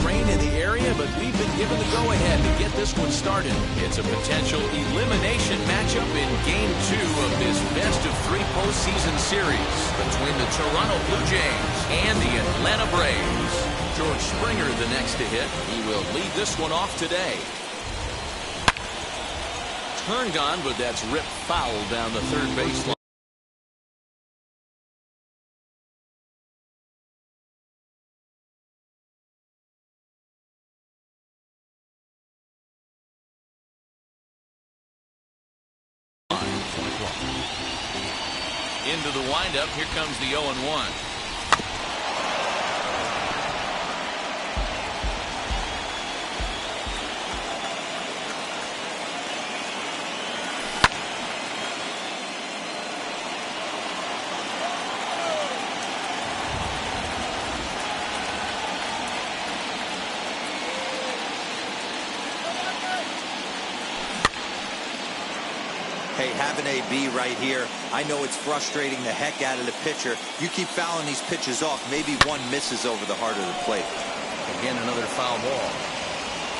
Rain in the area, but we've been given the go-ahead to get this one started. It's a potential elimination matchup in Game 2 of this best-of-3 postseason series between the Toronto Blue Jays and the Atlanta Braves. George Springer the next to hit. He will lead this one off today. Turned on, but that's ripped foul down the third baseline. Into the windup. Here comes the 0-1. Hey, have an AB right here. I know it's frustrating the heck out of the pitcher. You keep fouling these pitches off. Maybe one misses over the heart of the plate. Again, another foul ball.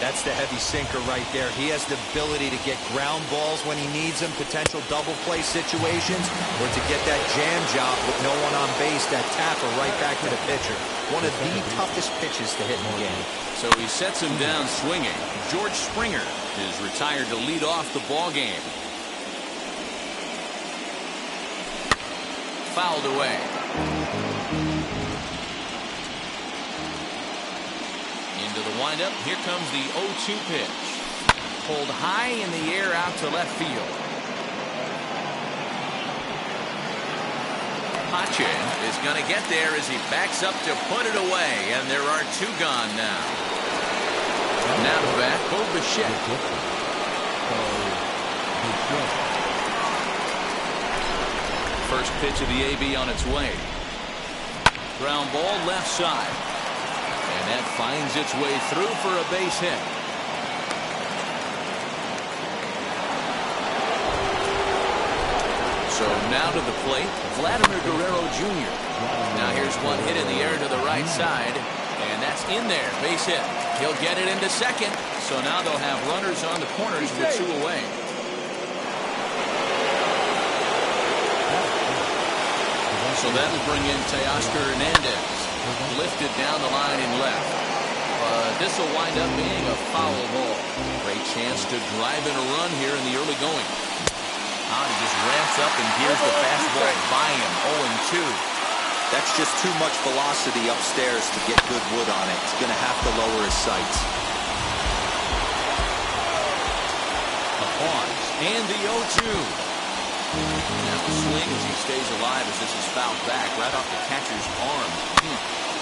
That's the heavy sinker right there. He has the ability to get ground balls when he needs them, potential double play situations, or to get that jam job with no one on base, that tapper right back to the pitcher. One of the toughest pitches to hit in the game. So he sets him down swinging. George Springer is retired to lead off the ball game. Fouled away. Into the windup. Here comes the 0-2 pitch. Pulled high in the air out to left field. Pache is going to get there as he backs up to put it away, and there are two gone now. Now to bat, Bo Bichette. First pitch of the AB on its way. Ground ball left side. And that finds its way through for a base hit. So now to the plate, Vladimir Guerrero Jr. Now here's one hit in the air to the right side. And that's in there. Base hit. He'll get it into second. So now they'll have runners on the corners with two away. So that'll bring in Teoscar Hernandez. Lifted down the line in left. But this will wind up being a foul ball. Great chance to drive in a run here in the early going. He just ramps up and gears the fastball by him. 0-2. That's just too much velocity upstairs to get good wood on it. He's going to have to lower his sights. A pause. And the 0-2. Now the swing as he stays alive as this is fouled back right off the catcher's arm.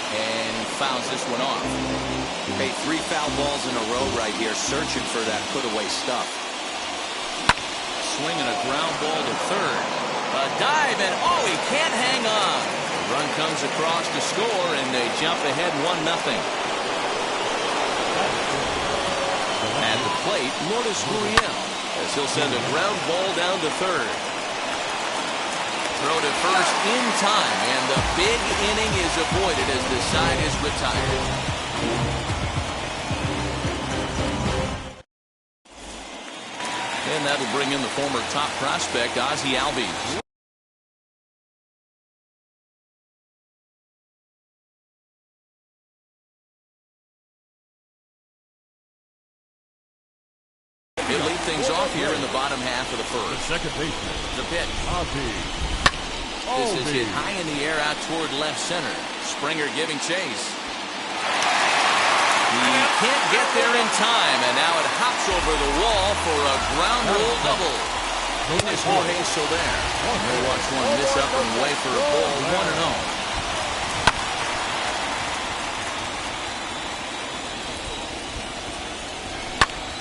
And he fouls this one off. Hey, 3 foul balls in a row right here, searching for that put-away stuff. Swing and a ground ball to third. A dive, and he can't hang on. The run comes across to score, and they jump ahead 1-0. At the plate, Lourdes Gurriel, as he'll send a ground ball down to third. Throw to first in time, and the big inning is avoided as the side is retired. And that'll bring in the former top prospect, Ozzie Albies. He'll lead things off here in the bottom half of the first. The second baseman. The pitch. This is hit high in the air out toward left center. Springer giving chase. He can't get there in time, and now it hops over the wall for a ground rule double. Is Jorge Soler. He'll watch one miss up and away for a ball, 1-0.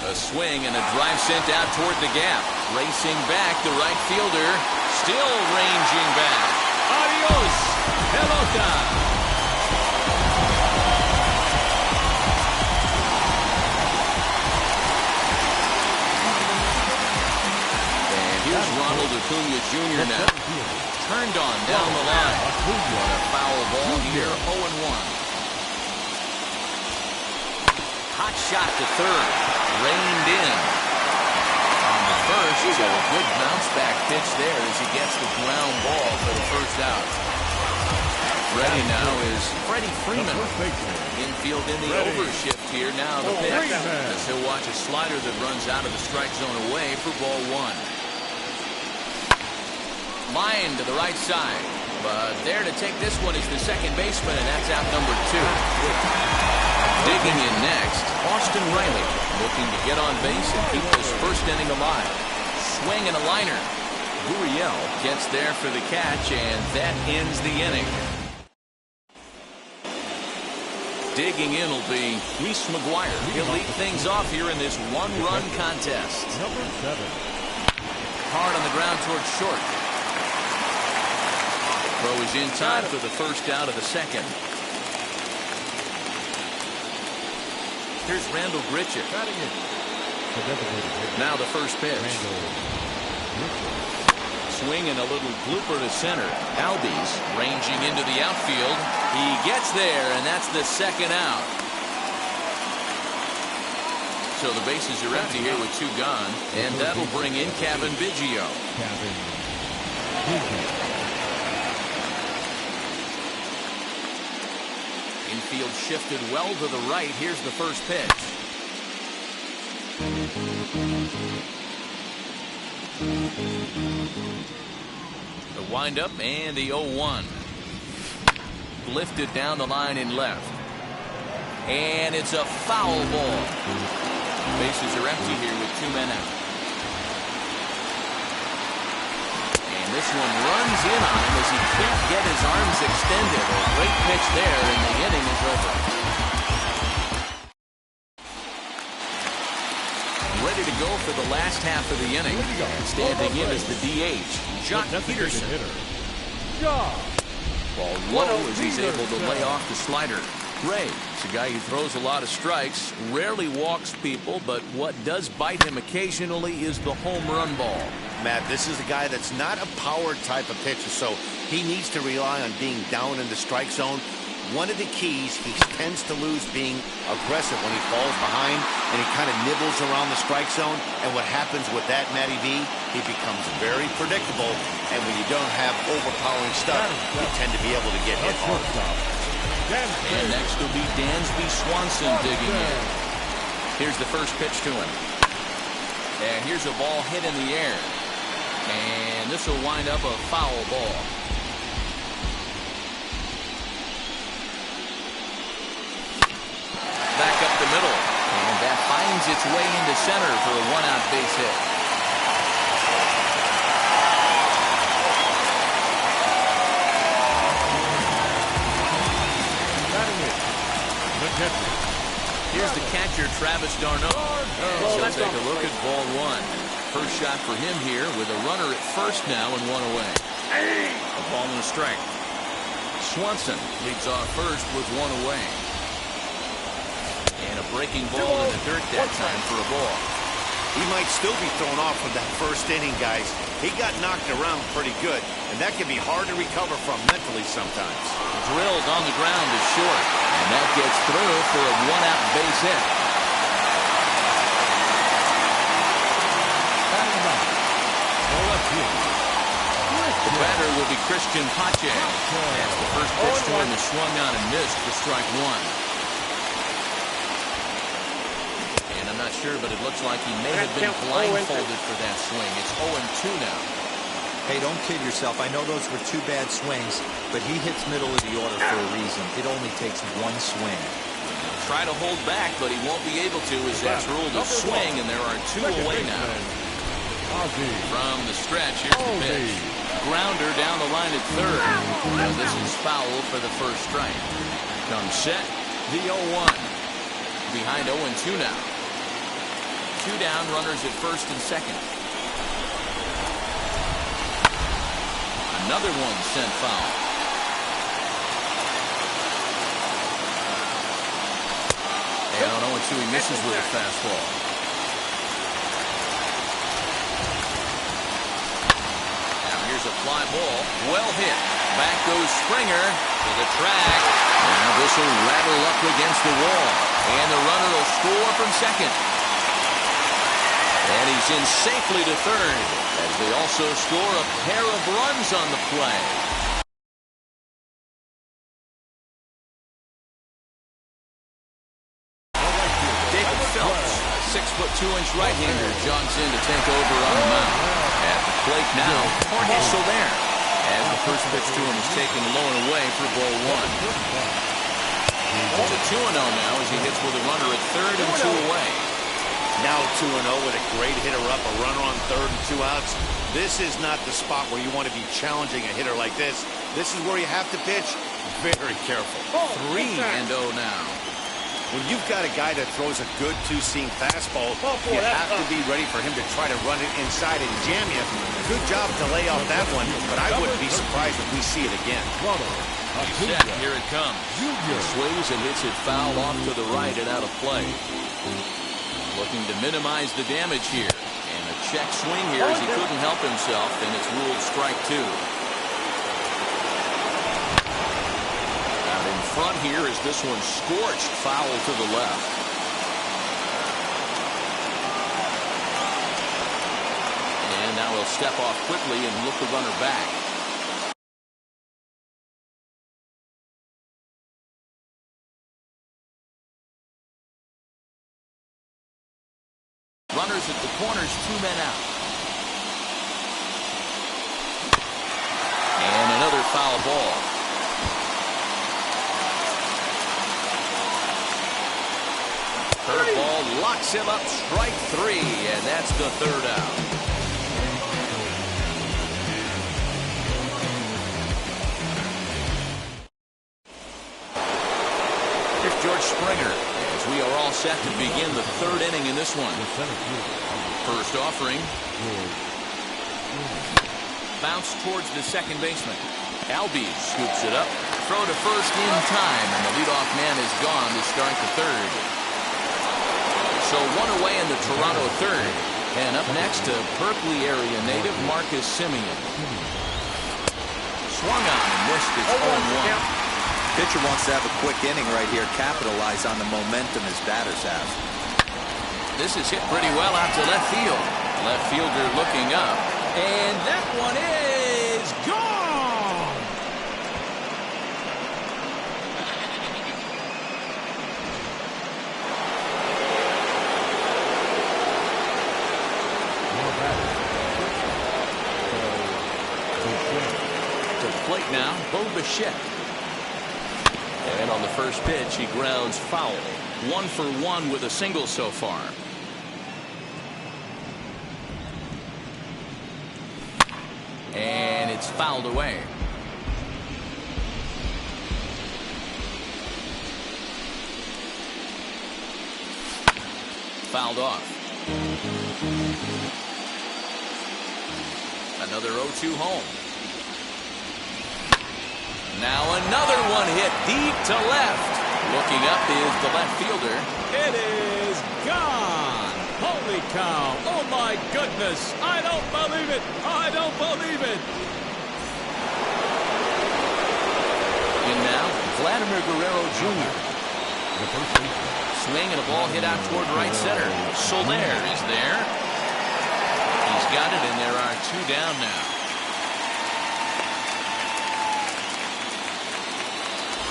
A swing and a drive sent out toward the gap. Racing back, the right fielder still ranging back. Adios, pelota. And here's Ronald Acuna Jr. now. Turned on down the line. On a foul ball here, 0-1. Hot shot to third. Reined in. On the first, a good bounce back pitch there as he gets the ground ball for the first out. Ready now is Freddie Freeman. Infield in the overshift here. Now the pitch. As he'll watch a slider that runs out of the strike zone away for ball one. Line to the right side. But there to take this one is the second baseman, and that's out number 2. Digging in next, Austin Riley, looking to get on base and keep this first inning alive. Swing and a liner. Gurriel gets there for the catch, and that ends the inning. Digging in will be Reese McGuire. He'll lead things off here in this one-run contest. Number 7. Hard on the ground towards short. Throw is in time for the first out of the second. Here's Randall Grichuk. Now the first pitch. Swing and a little blooper to center. Albies ranging into the outfield. He gets there, and that's the second out. So the bases are empty here with 2 gone, and that'll bring in Kevin Biggio. Infield shifted well to the right. Here's the first pitch. The windup and the 0-1. Lifted down the line in left. And it's a foul ball. Bases are empty here with 2 men out. This one runs in on him as he can't get his arms extended. A great pitch there, and the inning is over. Ready to go for the last half of the inning. Standing in is the DH, Jock Peterson. Ball low as he's able to lay off the slider. Ray is a guy who throws a lot of strikes, rarely walks people, but what does bite him occasionally is the home run ball. Matt, this is a guy that's not a power type of pitcher, so he needs to rely on being down in the strike zone. One of the keys, he tends to lose being aggressive when he falls behind, and he kind of nibbles around the strike zone. And what happens with that, Matty V, he becomes very predictable, and when you don't have overpowering stuff, you tend to be able to get hit hard. And next will be Dansby Swanson digging in. Here's the first pitch to him. And here's a ball hit in the air. And this will wind up a foul ball. Back up the middle. And that finds its way into center for a 1-out base hit. Here's the catcher, Travis d'Arnaud. He'll take a look at ball 1. First shot for him here with a runner at first now and 1 away. A ball and a strike. Swanson leads off first with 1 away. And a breaking ball in the dirt that time for a ball. He might still be thrown off from that first inning, guys. He got knocked around pretty good, and that can be hard to recover from mentally sometimes. Drilled on the ground is short, and that gets through for a one-out base hit. The batter will be Christian Pache. That's the first pitch to him is swung on and missed for strike one. And I'm not sure, but it looks like he may have been blindfolded for that swing. It's 0-2 now. Hey, don't kid yourself. I know those were two bad swings, but he hits middle of the order for a reason. It only takes one swing. Try to hold back, but he won't be able to as that's ruled a swing, and there are two away now. From the stretch, here's the pitch. Grounder down the line at third. Now this is foul for the first strike. Comes set, the 0-1. Behind 0-2 now. Two down, runners at first and second. Another one sent foul. And on 0-2 he misses with a fastball. Here's a fly ball, well hit. Back goes Springer to the track. Now this will rattle up against the wall. And the runner will score from second. And he's in safely to third, as they also score a pair of runs on the play. David Phelps, a 6'2" right-hander, jogs in to take over on the mound. At the plate now, Jorge Soler. As the first pitch to him is taken low and away for ball one. It's a 2-0 now as he hits with a runner at third and two away. Now 2-0 with a great hitter up, a runner on third and 2 outs. This is not the spot where you want to be challenging a hitter like this. This is where you have to pitch very careful. 3-0 now. When you've got a guy that throws a good two-seam fastball, you have to be ready for him to try to run it inside and jam you. Good job to lay off that one, but I wouldn't be surprised if we see it again. He's set. Here it comes. He swings and hits it foul off to the right and out of play. Looking to minimize the damage here. And a check swing here as he couldn't help himself, and it's ruled strike two. Out in front here is this one scorched foul to the left. And now he'll step off quickly and look the runner back. Runners at the corners, 2 men out. And another foul ball. Curveball locks him up, strike three, and that's the third out. Here's George Springer. We are all set to begin the third inning in this one. First offering. Bounce towards the second baseman. Albies scoops it up. Throw to first in time, and the leadoff man is gone to start the third. So one away in the Toronto third. And up next to Berkeley area native Marcus Semien. Swung on and missed. It's 0-1. Pitcher wants to have a quick inning right here, capitalize on the momentum his batters have. This is hit pretty well out to left field. Left fielder looking up, and that one is gone. To the plate now, Bo Bichette. And on the first pitch, he grounds foul. 1 for 1 with a single so far. And it's fouled away. Fouled off. Another 0-2 home. Now another one hit deep to left. Looking up is the left fielder. It is gone. Home Holy cow. Oh, my goodness. I don't believe it. I don't believe it. In now, Vladimir Guerrero Jr. Swing and a ball hit out toward right center. Soler is there. He's got it, and there are 2 down now.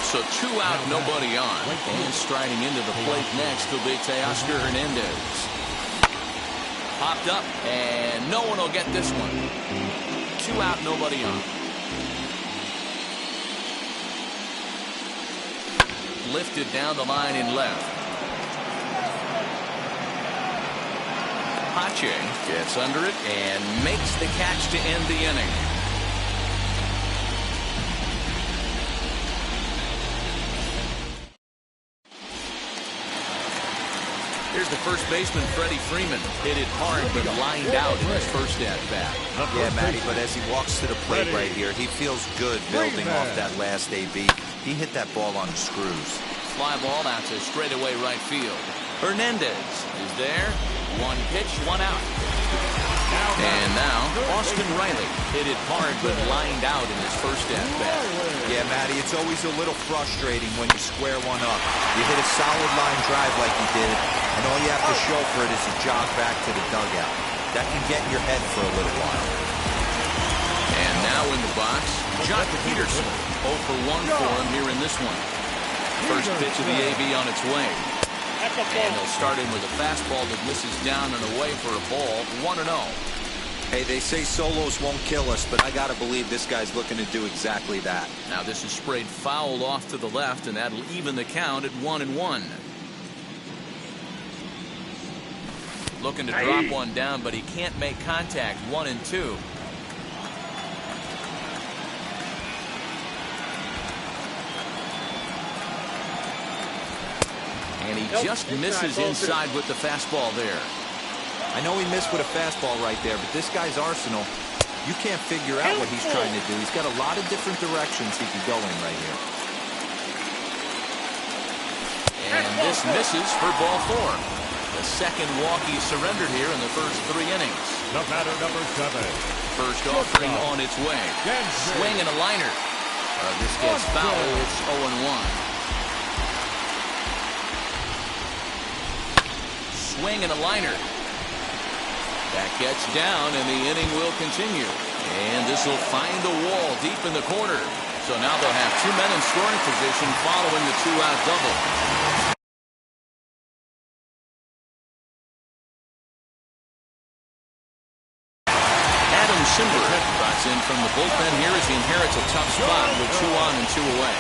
So 2 out, nobody on. And striding into the plate next will be Teoscar Hernandez. Popped up, and no one will get this one. 2 out, nobody on. Lifted down the line in left. Pache gets under it and makes the catch to end the inning. Here's the first baseman, Freddie Freeman. Hit it hard, but lined out in his first at-bat. Yeah, Matty, but as he walks to the plate right here, he feels good building off that last AB. He hit that ball on the screws. Fly ball out to straightaway right field. Hernandez is there. 1 pitch, 1 out. And now, Austin Riley hit it hard, but lined out in his first at-bat. Yeah, Matty, it's always a little frustrating when you square one up. You hit a solid line drive like you did, and all you have to show for it is a jog back to the dugout. That can get in your head for a little while. And now in the box, John Peterson. 0 for 1 for him here in this one. First pitch of the AB on its way. And they'll start in with a fastball that misses down and away for a ball. 1-0. Hey, they say solos won't kill us, but I got to believe this guy's looking to do exactly that. Now this is sprayed foul off to the left, and that'll even the count at 1-1. Looking to drop one down, but he can't make contact. 1-2. And he just misses inside with the fastball there. I know he missed with a fastball right there, but this guy's arsenal, you can't figure out what he's trying to do. He's got a lot of different directions he can go in right here. And this misses for ball 4. The second walk he surrendered here in the first 3 innings. The batter, number 7. First offering on its way. Swing and a liner. This gets foul. It's 0-1. Swing and a liner. That gets down, and the inning will continue. And this will find the wall deep in the corner. So now they'll have 2 men in scoring position following the 2-out double. Adam Simber brought in from the bullpen here as he inherits a tough spot with 2 on and 2 away.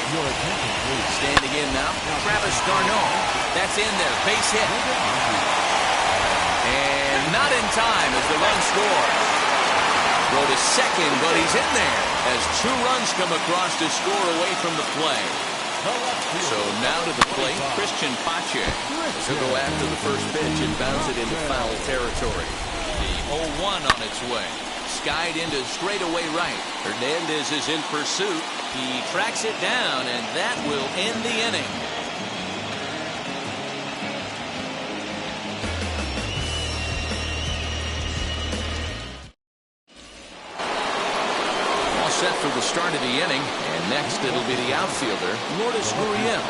Standing in now, Travis d'Arnaud. That's in there, base hit. And not in time as the run scores. Throw to second, but he's in there as 2 runs come across to score away from the play. So now to the plate, Christian Pache. He'll go after the first pitch and bounce it into foul territory. The 0-1 on its way. Skied into straightaway right. Hernandez is in pursuit. He tracks it down, and that will end the inning. Set for the start of the inning, and next it'll be the outfielder, Lourdes Gurriel.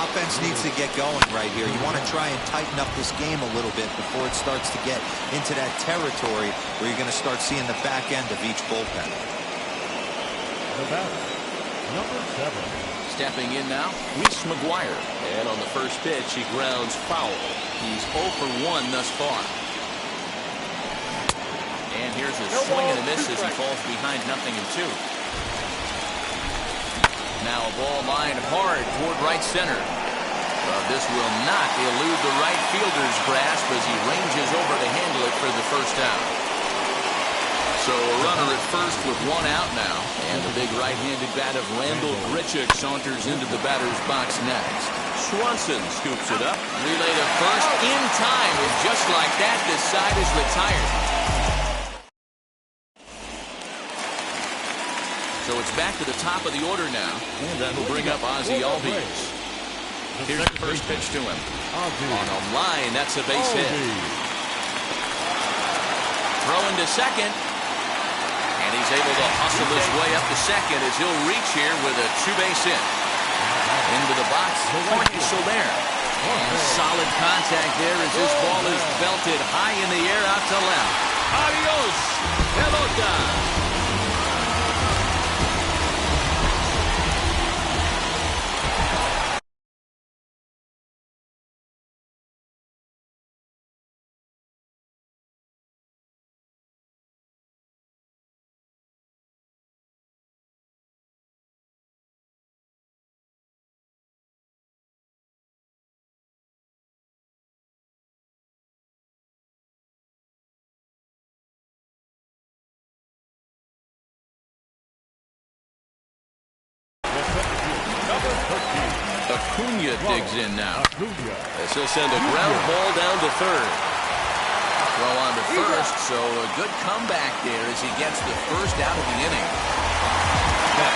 Offense needs to get going right here. You want to try and tighten up this game a little bit before it starts to get into that territory where you're going to start seeing the back end of each bullpen. The batter, number 7. Stepping in now, Reese McGuire. And on the first pitch, he grounds foul. He's 0 for 1 thus far. And here's a swing and a miss as he falls behind 0-2. Now a ball lined hard toward right center. This will not elude the right fielder's grasp as he ranges over to handle it for the first out. So a runner at first with 1 out now. And the big right-handed bat of Randall Grichuk saunters into the batter's box next. Swanson scoops it up. Relay to first in time. And just like that, this side is retired. So it's back to the top of the order now. And that will bring up Ozzie Albies. Here's the first pitch to him. On a line, that's a base hit. Throw into second. And he's able to hustle his way up to second as he'll reach here with a two-base hit. Into the box, Jorge Soler. And solid contact there as this ball is belted high in the air out to left. Adios, pelota. Acuna digs in now. As he'll send a ground ball down to third. Throw on to first, so a good comeback there as he gets the first out of the inning.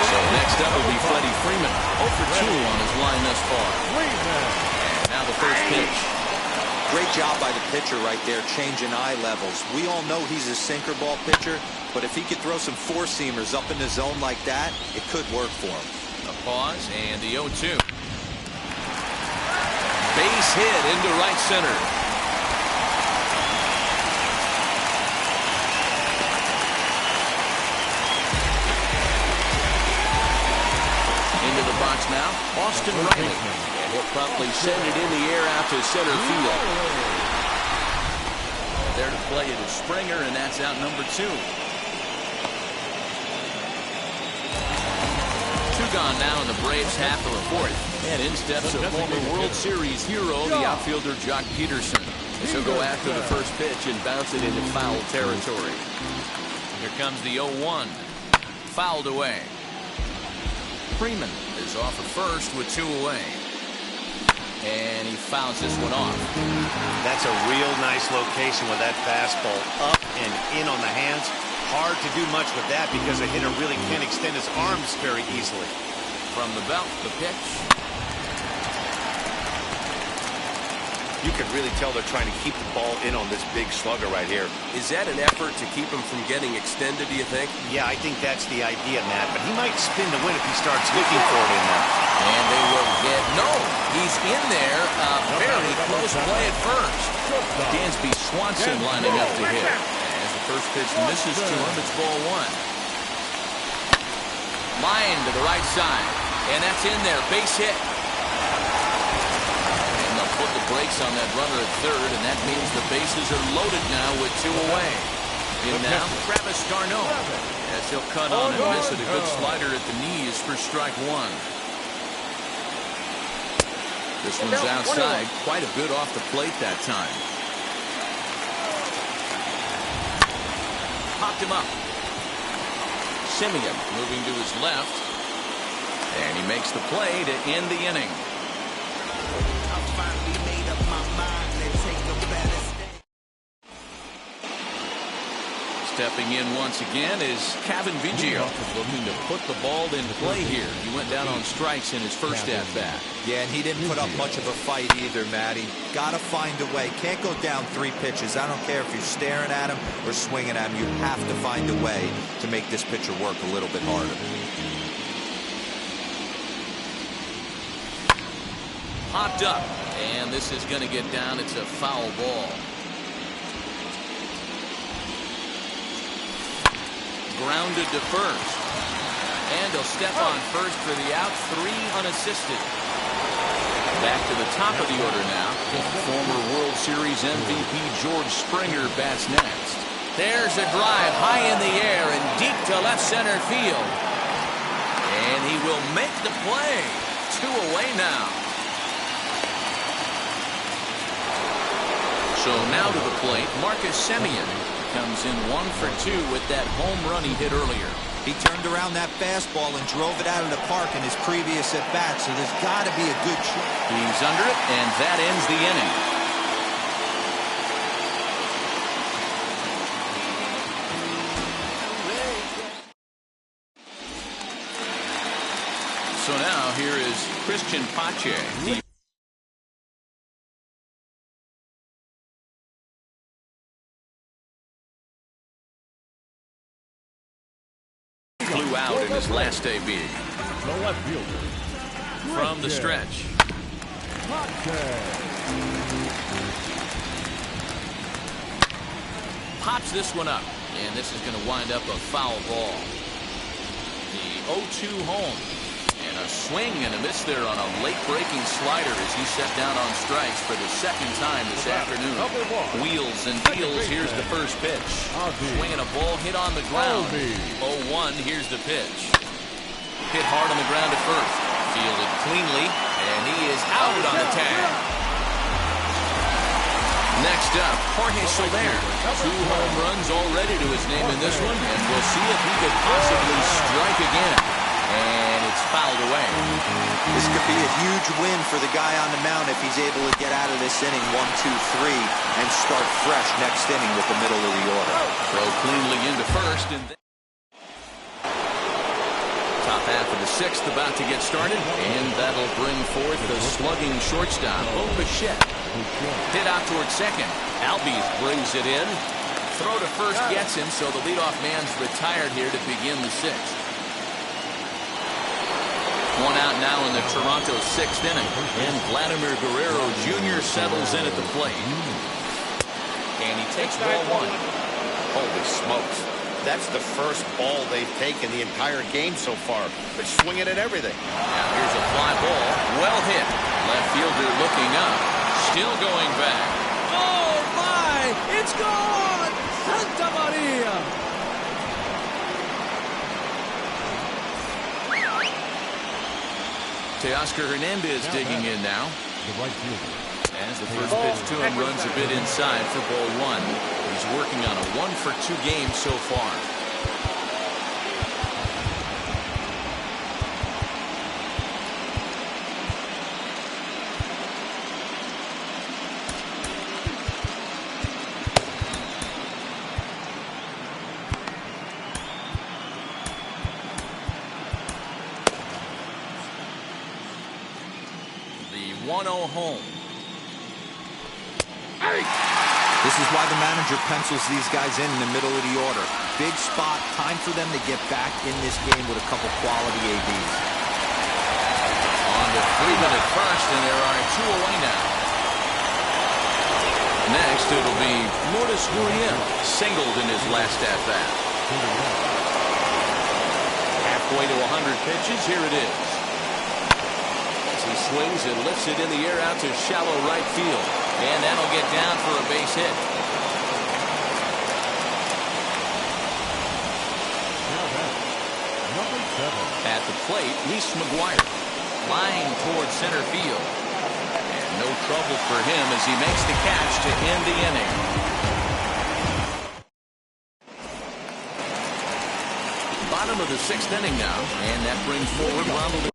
So next up will be Freddie Freeman. 0 for 2 on his line thus far. And now the first pitch. Great job by the pitcher right there, changing eye levels. We all know he's a sinker ball pitcher, but if he could throw some four-seamers up in the zone like that, it could work for him. A pause and the 0-2. Base hit into right center. Into the box now, Austin Riley. And he'll promptly send it in the air out to center field. There to play it is Springer, and that's out number 2. 2 gone now in the Braves half of the 4th. And in steps a former World Series hero, the outfielder Jock Peterson. As he'll go after the first pitch and bounce it into foul territory. Here comes the 0-1. Fouled away. Freeman is off at first with 2 away. And he fouls this one off. That's a real nice location with that fastball up and in on the hands. Hard to do much with that because a hitter really can't extend his arms very easily. From the belt, the pitch. You can really tell they're trying to keep the ball in on this big slugger right here. Is that an effort to keep him from getting extended, do you think? Yeah, I think that's the idea, Matt. But he might spin the win if he starts looking for it in there. And they will get, no, he's in there. Very close play at first. Dansby Swanson lining up to hit. As the first pitch misses to him, it's ball 1. Line to the right side. And that's in there. Base hit. Put the brakes on that runner at third, and that means the bases are loaded now with 2 away. In now, Travis d'Arnaud. As he'll cut on and miss it. A good slider at the knees for strike 1. This one's outside. Quite a bit off the plate that time. Popped him up. Simeon moving to his left. And he makes the play to end the inning. Stepping in once again is Cavan Biggio, looking to put the ball in play here. He went down on strikes in his first at-bat. Yeah, and he didn't put up much of a fight either, Matty. Got to find a way. Can't go down 3 pitches. I don't care if you're staring at him or swinging at him. You have to find a way to make this pitcher work a little bit harder. Popped up, and this is going to get down. It's a foul ball. Grounded to first. And he'll step on first for the out. 3 unassisted. Back to the top of the order now. Former World Series MVP George Springer bats next. There's a drive high in the air and deep to left center field. And he will make the play. 2 away now. So now to the plate, Marcus Semien comes in 1 for 2 with that home run he hit earlier. He turned around that fastball and drove it out of the park in his previous at-bat, so there's got to be a good shot. He's under it, and that ends the inning. So now here is Christian Pache. last AB. The left fielder. From the stretch. Pops this one up, and this is going to wind up a foul ball. The 0-2 home. And a swing and a miss there on a late-breaking slider as he set down on strikes for the second time this afternoon. Wheels and deals. Here's the first pitch. Swinging a ball hit on the ground. 0-1. Here's the pitch. Hit hard on the ground at first. Fielded cleanly, and he is out on the tag. Next up, Jorge Soler. 2 home runs already to his name in this one, and we'll see if he could possibly strike again. And it's fouled away. This could be a huge win for the guy on the mound if he's able to get out of this inning 1, 2, 3 and start fresh next inning with the middle of the order. Throw cleanly into first, and then top half of the 6th about to get started, and that'll bring forth the slugging shortstop, Bichette. Hit out towards second. Albies brings it in. Throw to first gets him, so the leadoff man's retired here to begin the 6th. One out now in the Toronto 6th inning, and Vladimir Guerrero Jr. settles in at the plate. And he takes ball 1. Holy smokes. That's the first ball they've taken the entire game so far. They're swinging at everything. Now here's a fly ball. Well hit. Left fielder looking up. Still going back. Oh, my! It's gone! Santa Maria! Teoscar Hernandez digging in now. The right fielder. As the first pitch to him runs a bit inside for ball 1. He's working on a 1-for-2 game so far. The 1-0 home. This is why the manager pencils these guys in the middle of the order. Big spot, time for them to get back in this game with a couple quality ABs. On to Freeman at first, and there are 2 away now. Next, it'll be Lourdes Gurriel, singled in his last at-bat. Halfway to 100 pitches, here it is. As he swings and lifts it in the air out to shallow right field. And that'll get down for a base hit. Number 7. At the plate, Reese McGuire. Flying towards center field. And no trouble for him as he makes the catch to end the inning. Bottom of the 6th inning now. And that brings forward Ronald.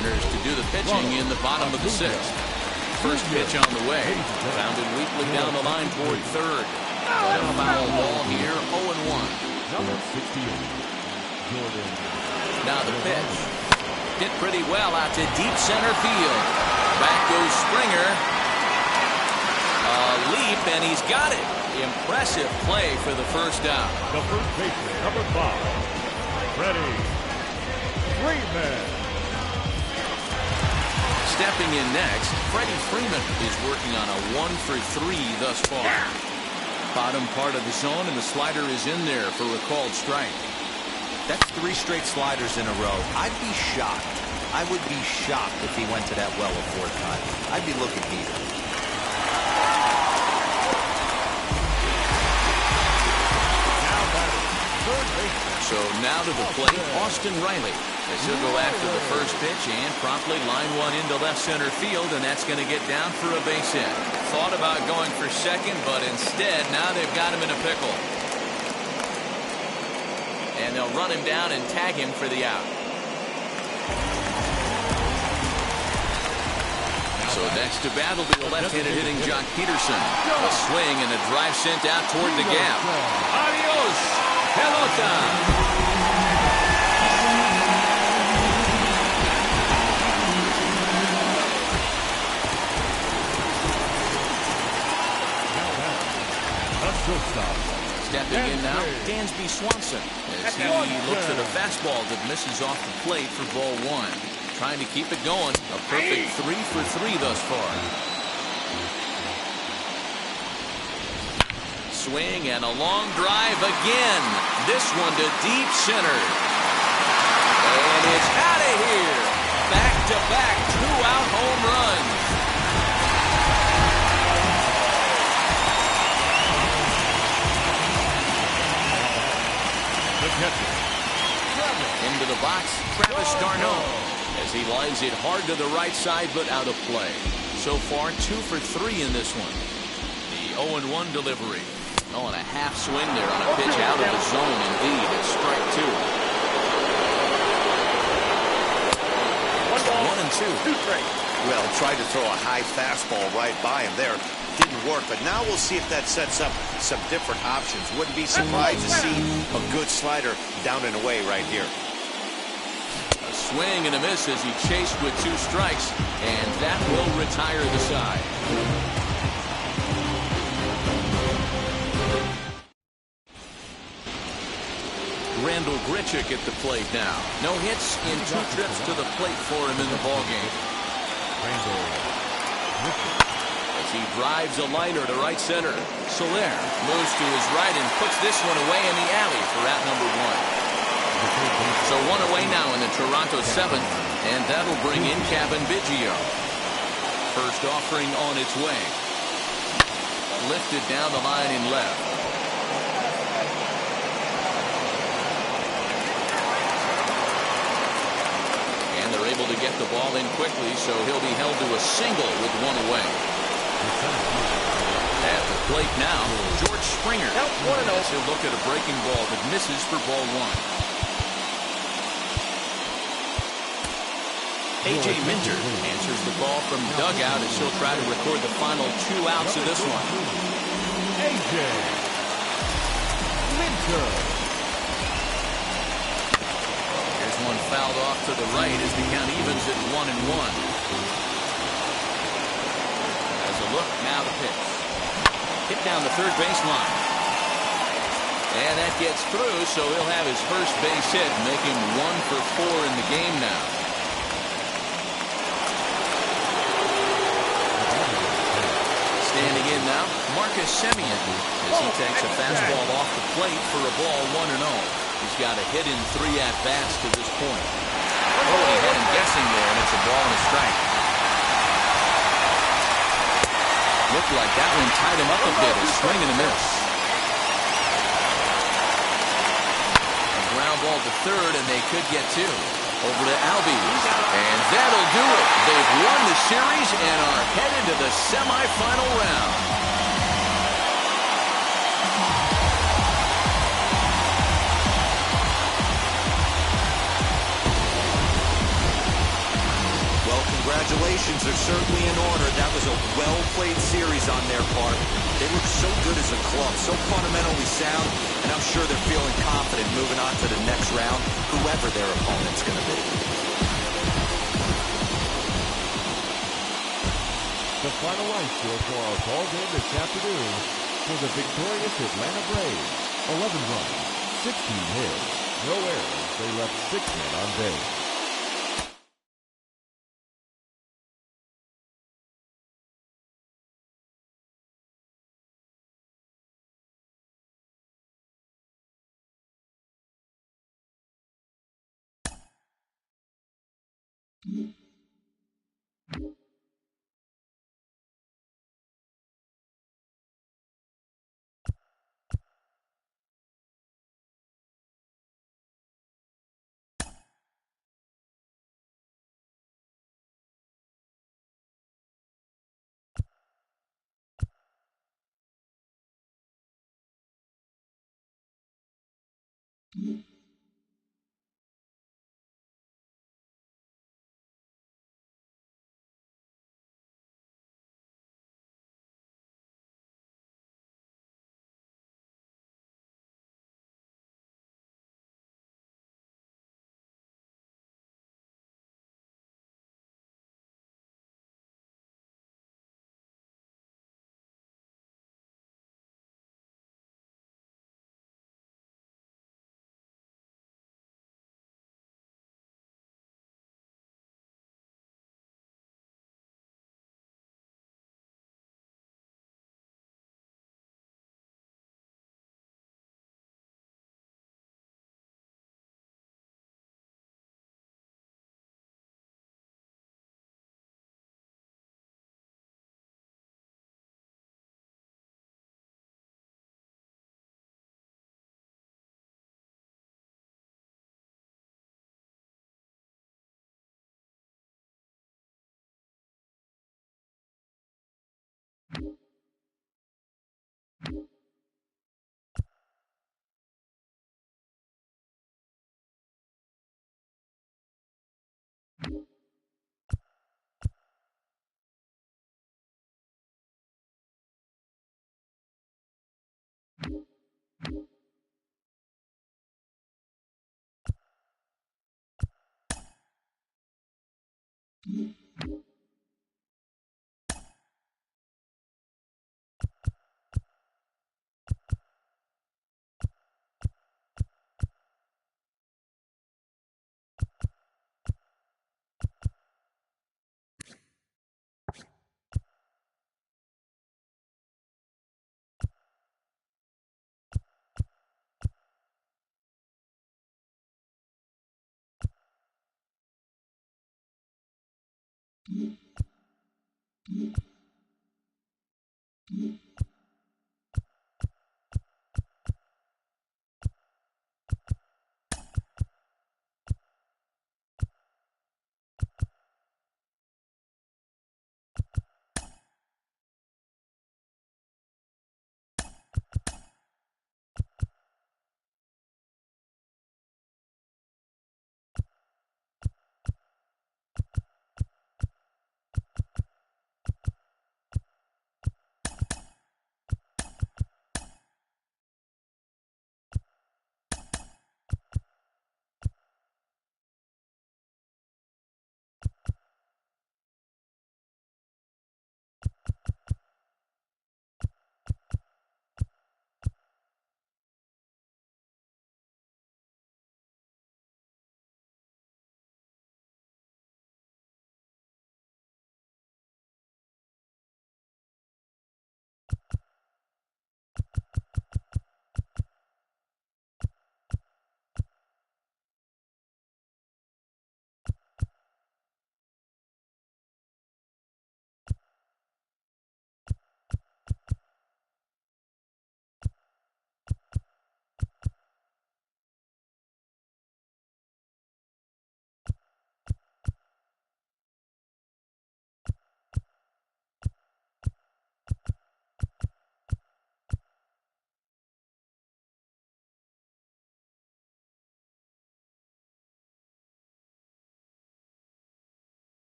Enters to do the pitching in the bottom of the 6th. First pitch on the way. Founded weakly down the line toward third. But a foul ball here, 0-1. Number 68. Jordan. Now the pitch. Hit pretty well out to deep center field. Back goes Springer. A leap, and he's got it. Impressive play for the first out. The first baseman, number 5. Freddie Freeman. Stepping in next, Freddie Freeman is working on a 1-for-3 thus far. Bottom part of the zone, and the slider is in there for a called strike. That's 3 straight sliders in a row. I'd be shocked. I would be shocked if he went to that well a 4th time. I'd be looking heated. So now to the plate, Austin Riley. As he'll go after the first pitch and promptly line one into left center field, and that's going to get down for a base hit. Thought about going for second, but instead now they've got him in a pickle. And they'll run him down and tag him for the out. So next to bat will be the left-handed hitting Jock Peterson. A swing and a drive sent out toward the gap. Adios, pelota. shortstop. Stepping in now, Dansby Swanson, as he looks at a fastball that misses off the plate for ball one. Trying to keep it going. A perfect 3 for 3 thus far. Swing and a long drive again. This one to deep center. And it's out of here. Back-to-back 2-out home runs. The catcher, Into the box, Travis d'Arnaud, as he lines it hard to the right side, but out of play. So far, 2 for 3 in this one. The 0-1 delivery. Oh, and a half swing there on a pitch out of the zone. Indeed, it's strike 2. 1 and 2. Well, tried to throw a high fastball right by him there. Didn't work, but now we'll see if that sets up some different options. Wouldn't be surprised to see a good slider down and away right here. A swing and a miss as he chased with 2 strikes, and that will retire the side. Randall Grichuk at the plate now. No hits in 2 trips to the plate for him in the ballgame. As he drives a liner to right center. Soler moves to his right and puts this one away in the alley for out number 1. So 1 away now in the Toronto 7th, and that'll bring in Kevin Biggio. First offering on its way. Lifted down the line in left. They're able to get the ball in quickly, so he'll be held to a single with 1 away. At the plate now, George Springer. As he'll look at a breaking ball that misses for ball 1. A.J. Minter answers the call from dugout as he'll try to record the final 2 outs of this one. A.J. Minter. One fouled off to the right as the count evens at 1 and 1. As a look, now the pitch. Hit down the third baseline. And that gets through, so he'll have his first base hit, making 1 for 4 in the game now. Standing in now, Marcus Semien, as he takes a fastball off the plate for a ball 1-0. He's got a hit in 3 at-bats to this point. Oh, he had him guessing there, and it's a ball and a strike. Looked like that one tied him up a bit, a swing and a miss. A ground ball to third, and they could get 2. Over to Albies, and that'll do it. They've won the series and are headed to the semifinal round. Congratulations are certainly in order. That was a well-played series on their part. They look so good as a club, so fundamentally sound, and I'm sure they're feeling confident moving on to the next round, whoever their opponent's going to be. The final line score for our ball game this afternoon for the victorious Atlanta Braves. 11 runs, 16 hits, no errors. They left 6 men on base.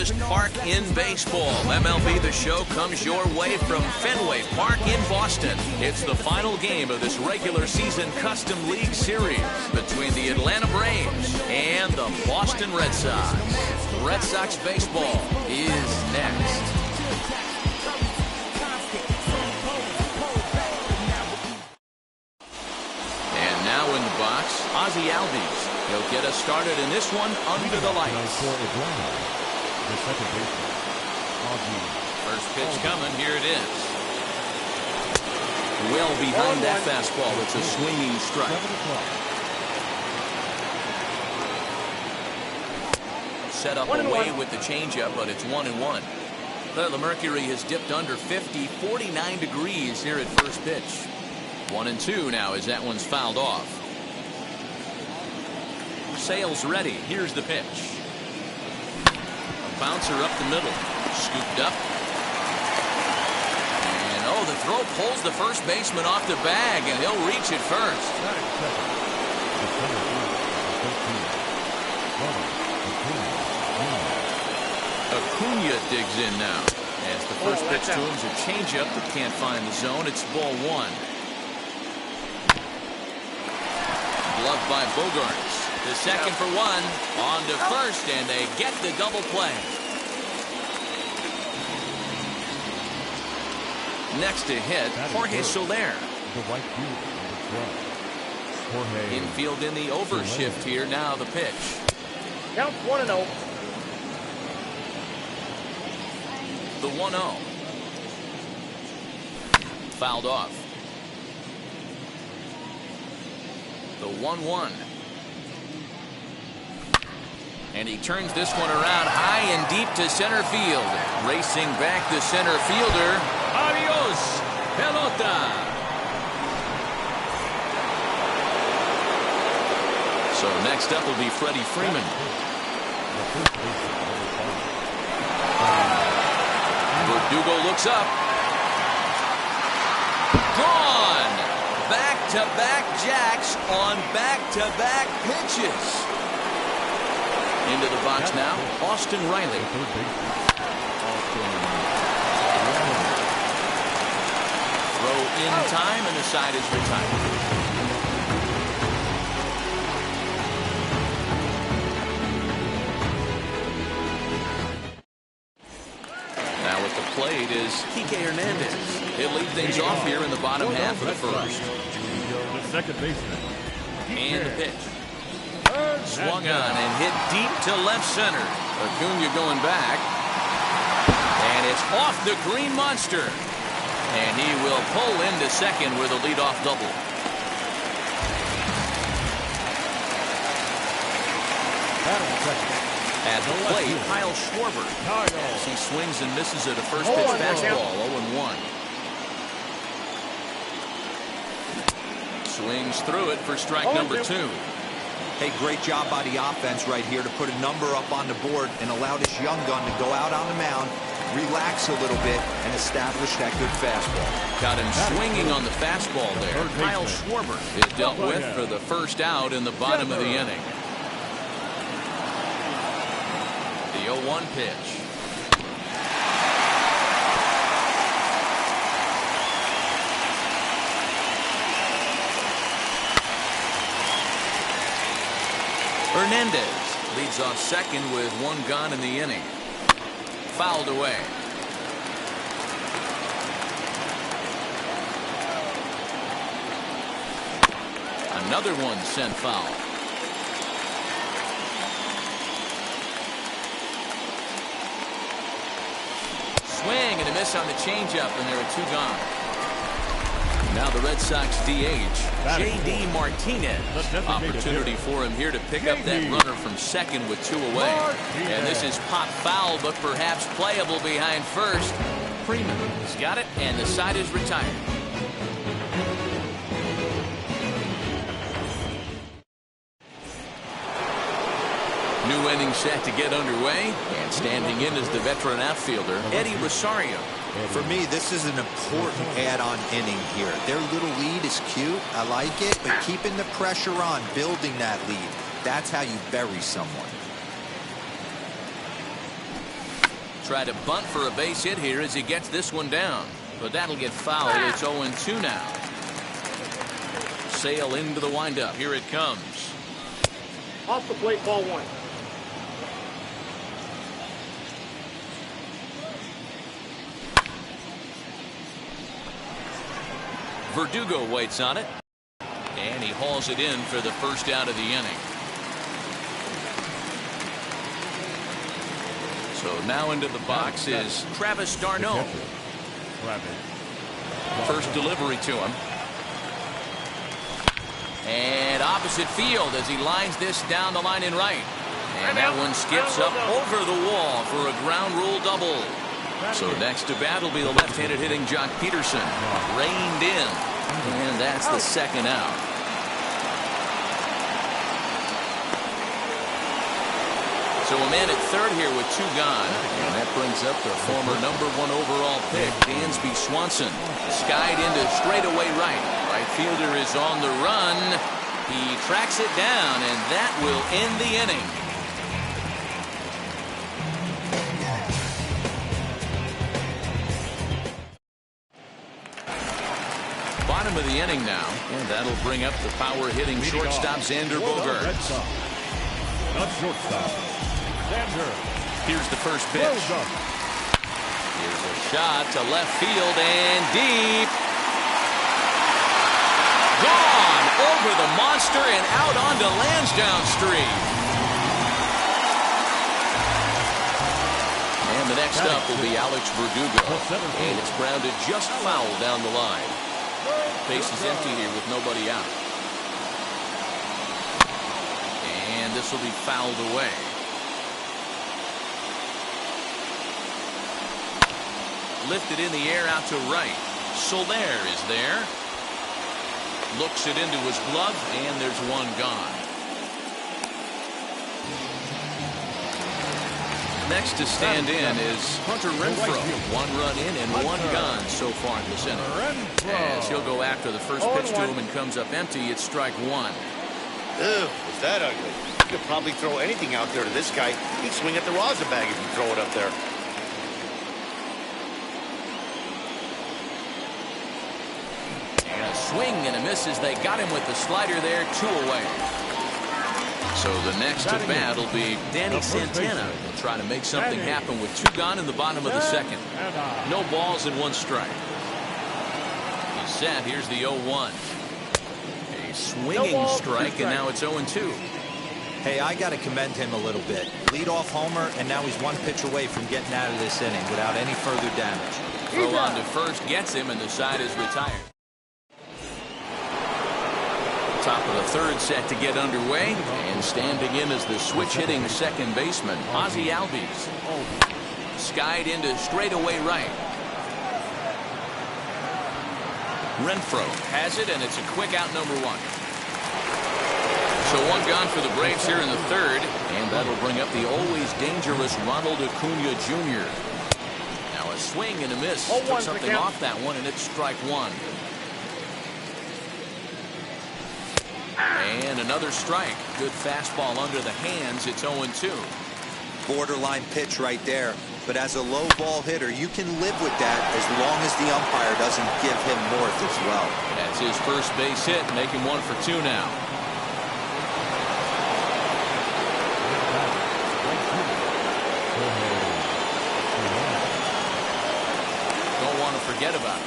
oldest park in baseball. MLB The Show comes your way from Fenway Park in Boston. It's the final game of this regular season Custom League Series between the Atlanta Braves and the Boston Red Sox. Red Sox baseball is next. And now in the box, Ozzie Albies. He'll get us started in this one under the lights. For Atlanta, the second baseman, Ozzie. First pitch coming. Here it is. Well behind that fastball. It's a swinging strike. 7 o'clock. Set up away with the changeup, but it's 1-1. The mercury has dipped under 50, 49 degrees here at first pitch. 1-2 now as that one's fouled off. Sale's ready. Here's the pitch. A bouncer up the middle. Scooped up. And oh, the throw pulls the first baseman off the bag, and he'll reach it first. Acuna digs in now. As the first pitch to him is a changeup that can't find the zone. It's ball one. Gloved by Bogarts. The second for one. On to first, and they get the double play. Next to hit, Jorge Soler. The right fielder, number 12. Jorge. Infield in the overshift here. Now the pitch. Count 1-0. The 1-0. Fouled off. The 1-1. And he turns this one around high and deep to center field. Racing back the center fielder. Adios, pelota. So next up will be Freddie Freeman. Verdugo looks up. Gone. Back-to-back jacks on back-to-back pitches. Into the box now, Austin Riley. Throw in time, and the side is retired. Now at the plate is Kike Hernandez. He'll lead things off here in the bottom half of the first. The second baseman. And the pitch. Swung on and hit deep to left center. Acuna going back. And it's off the Green Monster. And he will pull into second with a leadoff double. At the plate, Kyle Schwarber. As he swings and misses at a first pitch fastball, 0-1. Swings through it for strike number 2. Hey, great job by the offense right here to put a number up on the board and allow this young gun to go out on the mound, relax a little bit, and establish that good fastball. Got him swinging on the fastball there. Kyle Schwarber is dealt with for the first out in the bottom of the inning. The 0-1 pitch. Hernandez leads off second with one gone in the inning. Fouled away. Another one sent foul. Swing and a miss on the changeup, and there are two gone. Now the Red Sox DH, J.D. Martinez. Opportunity for him here to pick up that runner from second with two away. And this is pop foul, but perhaps playable behind first. Freeman's got it, and the side is retired. New inning set to get underway, and standing in is the veteran outfielder, Eddie Rosario. For me, this is an important add-on inning here. Their little lead is cute. I like it, but keeping the pressure on, building that lead, that's how you bury someone. try to bunt for a base hit here as he gets this one down. But that'll get fouled. It's 0-2 now. Sale into the windup. Here it comes. Off the plate, ball one. Verdugo waits on it. And he hauls it in for the first out of the inning. So now into the box is Travis d'Arnaud. First delivery to him. And opposite field as he lines this down the line in right. And that one skips up over the wall for a ground rule double. So next to bat will be the left-handed hitting Jock Peterson. Reined in. And that's the second out. So a man at third here with two gone. And that brings up the former #1 overall pick, Dansby Swanson. Skied into straightaway right. Right fielder is on the run. He tracks it down, and that will end the inning. Bottom of the inning now, and that'll bring up the power-hitting shortstop Xander Bogaerts. Not shortstop. Xander. Here's the first pitch. Here's a shot to left field and deep. Gone over the monster and out onto Lansdowne Street. And the next up will be Alex Verdugo. And it's grounded just foul down the line. Base is empty here with nobody out. And this will be fouled away. Lifted in the air out to right. Soler is there. Looks it into his glove, and there's one gone. Next to stand in is Hunter Renfroe. One run in and one gone so far in this inning. As he'll go after the first pitch to him and comes up empty, it's strike one. Ew, was that ugly? You could probably throw anything out there to this guy. He'd swing at the rosin bag if you throw it up there. Swing and a miss as they got him with the slider there, 2 away. So the next to bat will be Danny Santana. He'll try to make something happen with 2 gone in the bottom of the second. No balls and 1 strike. He's set. Here's the 0-1. A swinging strike, and now it's 0-2. Hey, I got to commend him a little bit. Leadoff homer, and now he's 1 pitch away from getting out of this inning without any further damage. Throw on to first gets him, and the side is retired. Top of the third set to get underway, and standing in as the switch-hitting second baseman, Ozzie Albies. Skied into straightaway right. Renfroe has it, and it's a quick out, number 1. So 1 gone for the Braves here in the third, and that'll bring up the always dangerous Ronald Acuna Jr. Now a swing and a miss. Took something off that one, and it's strike 1. And another strike. Good fastball under the hands. It's 0-2. Borderline pitch right there. But as a low ball hitter, you can live with that as long as the umpire doesn't give him north as well. That's his first base hit, making 1 for 2 now. Don't want to forget about it.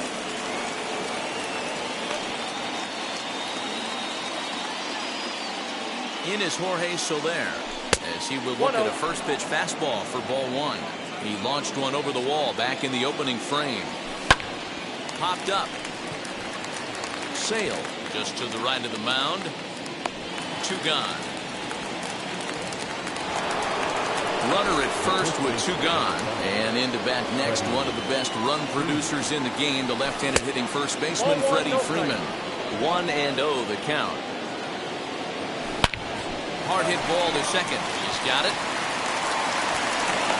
In is Jorge Soler, as he will look at a first pitch fastball for ball 1. He launched one over the wall back in the opening frame. Popped up. Sale just to the right of the mound. 2 gone. Runner at first with 2 gone. And into bat next, one of the best run producers in the game, the left-handed hitting first baseman, Freddie Freeman. 1-0 the count. Hard hit ball to second. He's got it.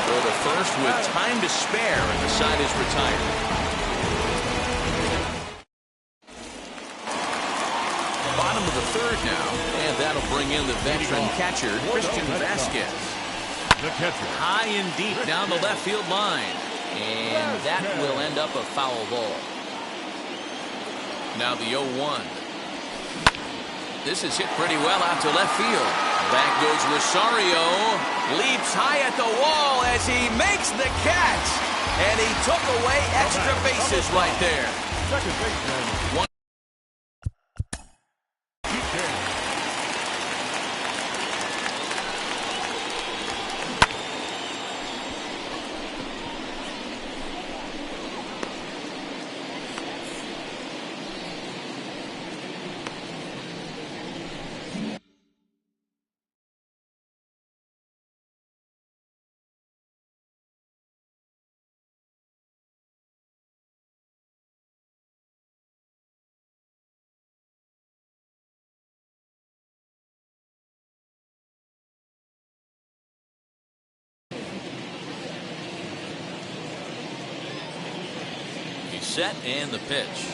Go to first with time to spare, and the side is retired. Bottom of the third now, and that'll bring in the veteran catcher, Christian Vasquez. The catcher. High and deep down the left field line. And that will end up a foul ball. Now the 0-1. This is hit pretty well out to left field. Back goes Rosario. Leaps high at the wall as he makes the catch. And he took away extra bases right there. Second baseman. One. Set and the pitch.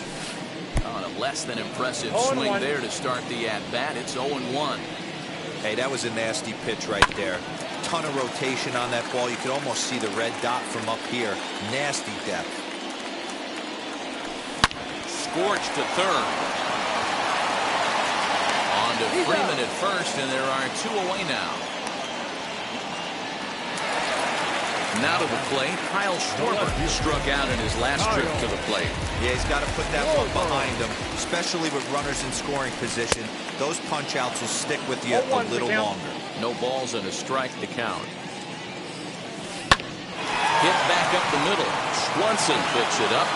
On a less than impressive swing there to start the at-bat. It's 0-1. Hey, that was a nasty pitch right there. Ton of rotation on that ball. You could almost see the red dot from up here. Nasty depth. Scorched to third. On to Freeman at first, and there are two away now. Now to the plate, Kyle Schwarber struck out in his last trip to the plate. Yeah, he's got to put that one behind him, especially with runners in scoring position. Those punch-outs will stick with you a little longer. No balls and a strike to count. Hit back up the middle. Swanson picks it up.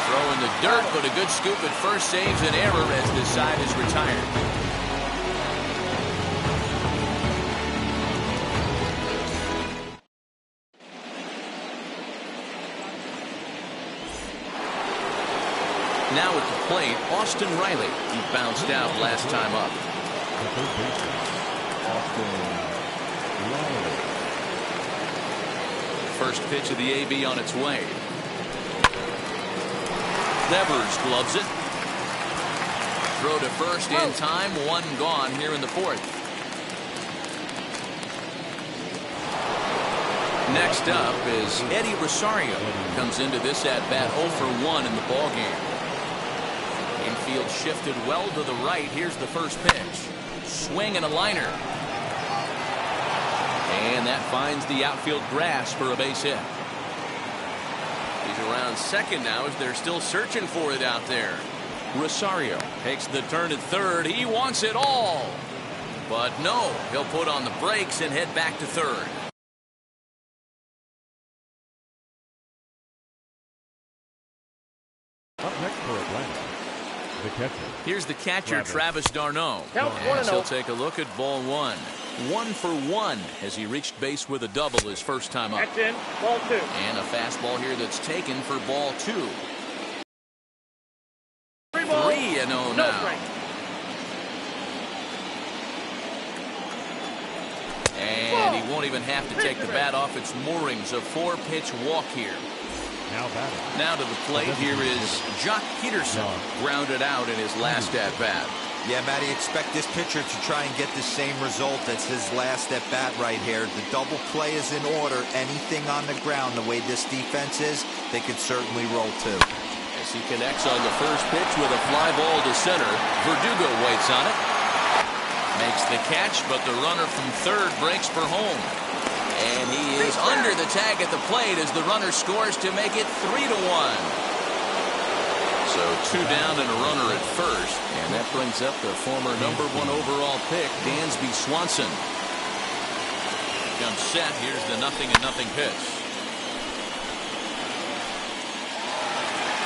Throw in the dirt, but a good scoop at first saves an error as this side is retired. Now at the plate, Austin Riley. He bounced out last time up. The third baseman, Austin Riley. First pitch of the AB on its way. Nevers gloves it. Throw to first in time. One gone here in the fourth. Next up is Eddie Rosario. Comes into this at-bat 0 for 1 in the ballgame. Infield shifted well to the right. Here's the first pitch. Swing and a liner. And that finds the outfield grass for a base hit. He's around second now as they're still searching for it out there. Rosario takes the turn at third. He wants it all. But no, he'll put on the brakes and head back to third. Up next for Atlanta, the catcher. Here's the catcher, Travis d'Arnaud. Count As 1-0. he'll take a look at ball one. 1 for 1 as he reached base with a double his first time up. That's in. Ball 2. And a fastball here that's taken for ball 2. 3-0 No now. strike. And he won't even have to take the bat off its moorings. A 4-pitch walk here. Now batting. Now to the plate, here is Jock Peterson, grounded out in his last at-bat. Yeah, Matty, expect this pitcher to try and get the same result as his last at-bat right here. The double play is in order. Anything on the ground, the way this defense is, they could certainly roll too. As he connects on the first pitch with a fly ball to center, Verdugo waits on it. Makes the catch, but the runner from third breaks for home. And he is under the tag at the plate as the runner scores to make it 3-1. So 2 down and a runner at first. And that brings up the former #1 overall pick, Dansby Swanson. Comes set. Here's the 0-0 pitch.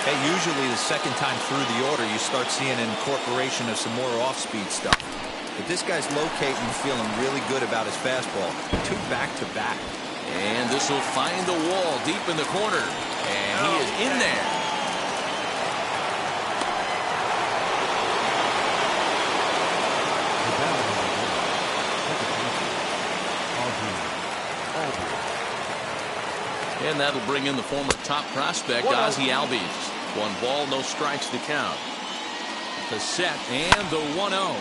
Hey, usually the second time through the order, you start seeing an incorporation of some more off-speed stuff. But this guy's locating and feeling really good about his fastball. 2 back-to-back. And this will find the wall deep in the corner. And he is in there. The batter on the second baseman, And that'll bring in the former top prospect, Ozzie Albies. 1 ball, no strikes to count. The set and the 1-0.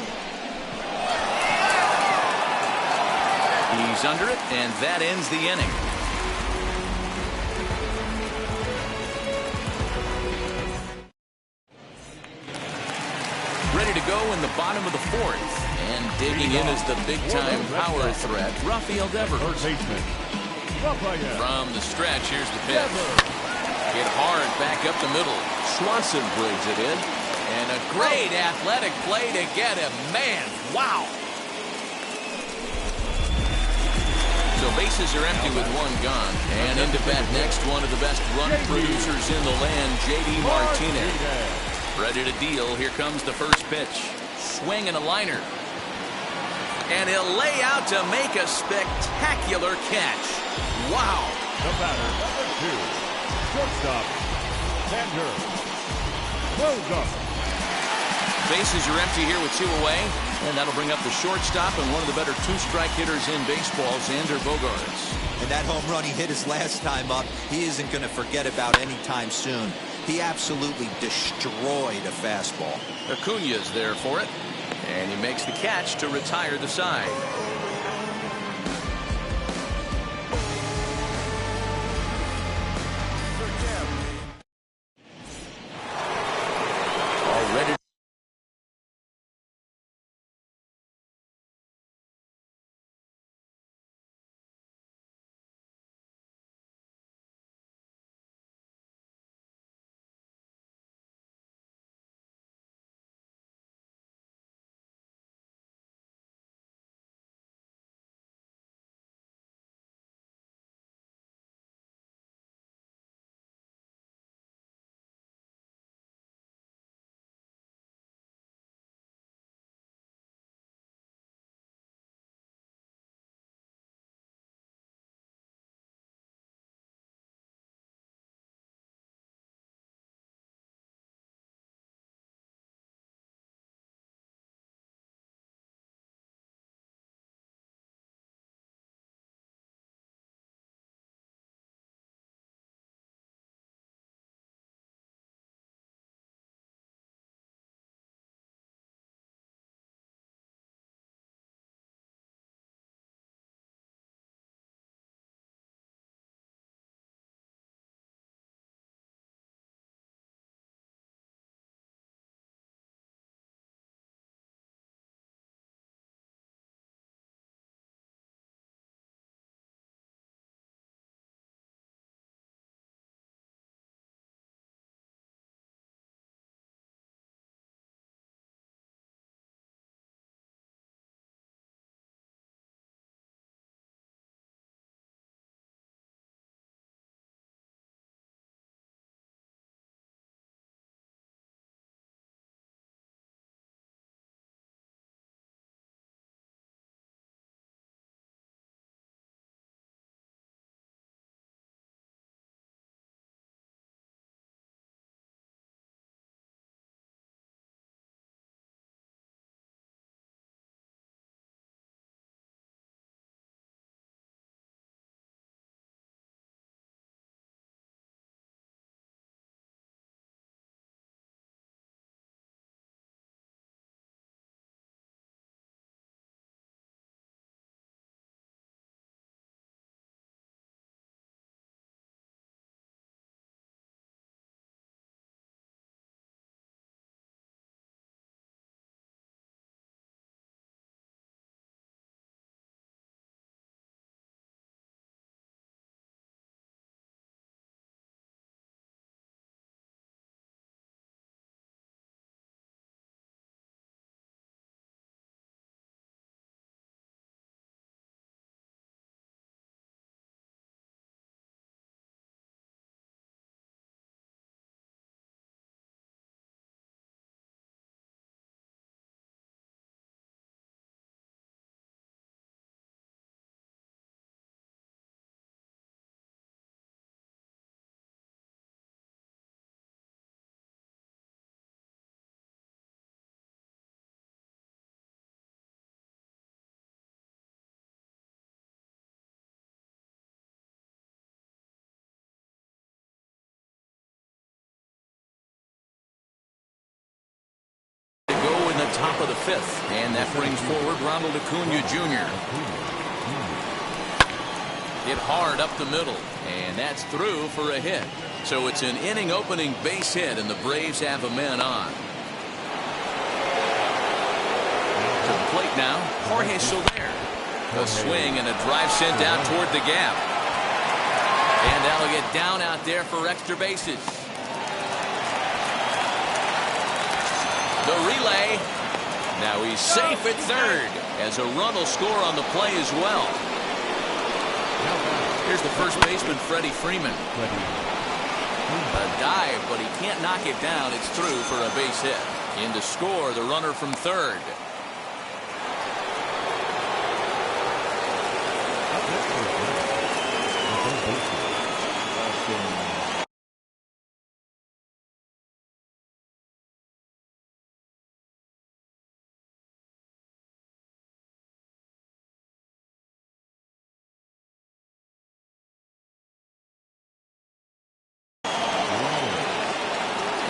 He's under it, and that ends the inning. Ready to go in the bottom of the fourth. And digging in is the big-time power threat, Rafael Devers. From the stretch, here's the pitch. Hit hard back up the middle. Swanson brings it in. And a great athletic play to get him. Man, wow. So bases are empty with one gone. And into bat next, one of the best run producers in the land, J.D. Martinez. Ready to deal. Here comes the first pitch. Swing and a liner. And he'll lay out to make a spectacular catch. Wow. The batter, number 2, shortstop, Xander Bogaerts. Bases are empty here with 2 away. And that'll bring up the shortstop and one of the better 2-strike hitters in baseball, Xander Bogaerts. And that home run he hit his last time up, he isn't going to forget about anytime soon. He absolutely destroyed a fastball. Acuña's there for it. And he makes the catch to retire the side. Already. Top of the 5th, and that brings forward Ronald Acuña Jr. Hit hard up the middle, and that's through for a hit. So it's an inning-opening base hit, and the Braves have a man on. To the plate now, Jorge Soler. A swing and a drive sent out toward the gap. And that'll get down out there for extra bases. The relay. Now he's safe at third, as a run will score on the play as well. Here's the first baseman, Freddie Freeman. A dive, but he can't knock it down. It's through for a base hit. In to score, the runner from third.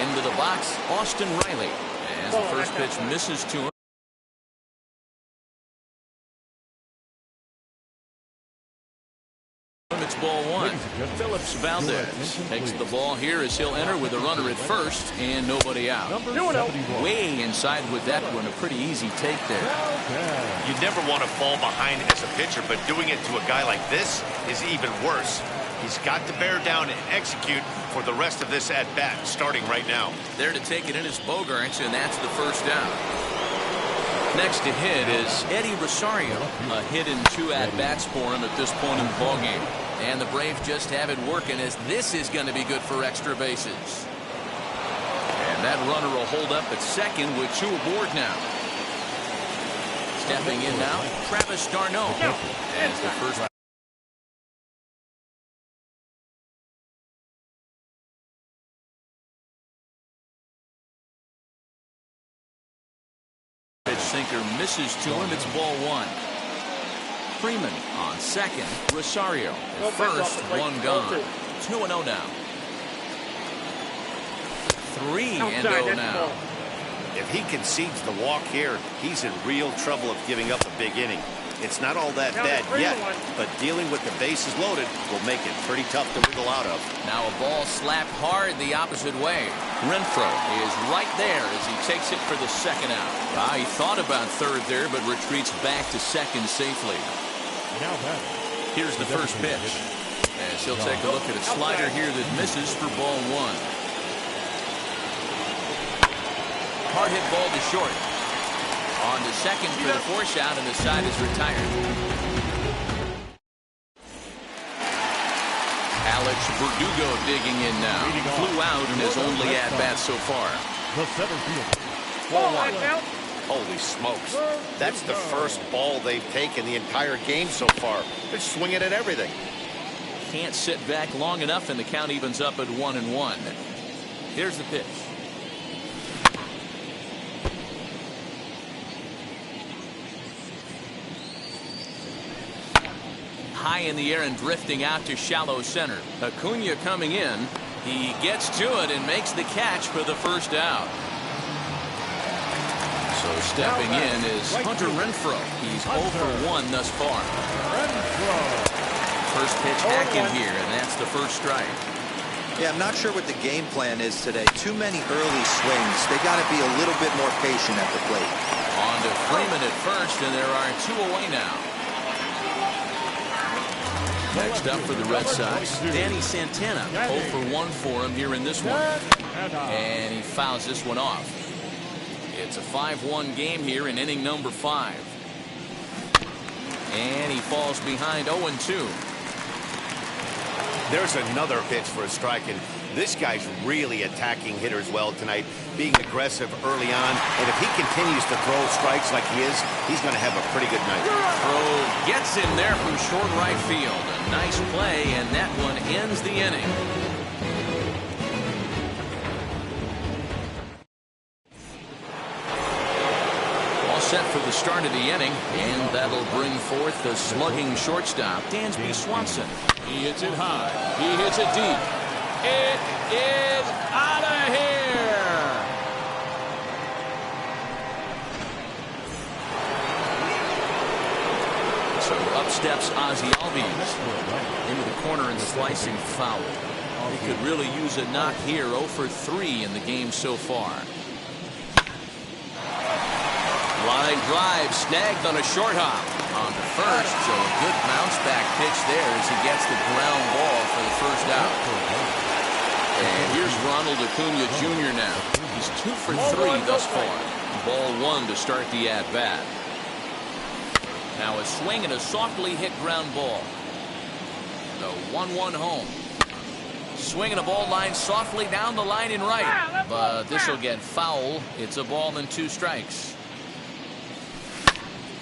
Into the box, Austin Riley. As the first pitch misses to him. It's ball one. Phillips Valdez takes the ball here as he'll enter with a runner at first and nobody out. Way inside with that one. A pretty easy take there. You never want to fall behind as a pitcher, but doing it to a guy like this is even worse. He's got to bear down and execute for the rest of this at-bat, starting right now. There to take it in is Bogarts, and that's the first down. Next to hit is Eddie Rosario. A hit in 2 at-bats for him at this point in the ballgame. And the Braves just have it working, as this is going to be good for extra bases. And that runner will hold up at second with 2 aboard now. Stepping in now, Travis d'Arnaud. As the first sinker misses to him. It's ball one. Freeman on second. Rosario at first. One gone. 2-0 now. 3-0 now. If he concedes the walk here, he's in real trouble of giving up a big inning. It's not all that bad yet, but dealing with the bases loaded will make it pretty tough to wiggle out of. Now a ball slapped hard the opposite way. Renfroe is right there as he takes it for the second out. He thought about third there, but retreats back to second safely. Here's the first pitch. As he'll take a look at a slider here that misses for ball one. Hard hit ball to short. On to second for the force out, and the side is retired. Alex Verdugo digging in now. Flew out in his only at-bat so far. The center fielder. 4-1. Holy smokes. That's the first ball they've taken the entire game so far. They're swinging at everything. Can't sit back long enough, and the count evens up at 1-1. Here's the pitch. High in the air and drifting out to shallow center. Acuna coming in. He gets to it and makes the catch for the first out. So stepping in is Hunter Renfroe. He's 0 for 1 thus far. First pitch hacking here, and that's the first strike. Yeah, I'm not sure what the game plan is today. Too many early swings. They got to be a little bit more patient at the plate. On to Freeman at first, and there are 2 away now. Next up for the Red Sox, Danny Santana. 0 for 1 for him here in this one. And he fouls this one off. It's a 5-1 game here in inning number 5. And he falls behind 0-2. There's another pitch for a strike, and this guy's really attacking hitters well tonight, being aggressive early on. And if he continues to throw strikes like he is, he's going to have a pretty good night. Throw gets him there from short right field. A nice play, and that one ends the inning. All set for the start of the inning, and that'll bring forth the slugging shortstop, Dansby Swanson. He hits it high. He hits it deep. It is out of here. So up steps Ozzie Albies into the corner and slicing foul. He could really use a knock here. 0 for 3 in the game so far. Line drive snagged on a short hop on the first, so a good bounce back pitch there as he gets the ground ball for the first out. And here's Ronald Acuna Jr. now. He's 2 for 3 thus far. Ball 1 to start the at bat. Now a swing and a softly hit ground ball. The 1-1 home. Swinging a ball line softly down the line in right, but this will get foul. It's a ball and 2 strikes.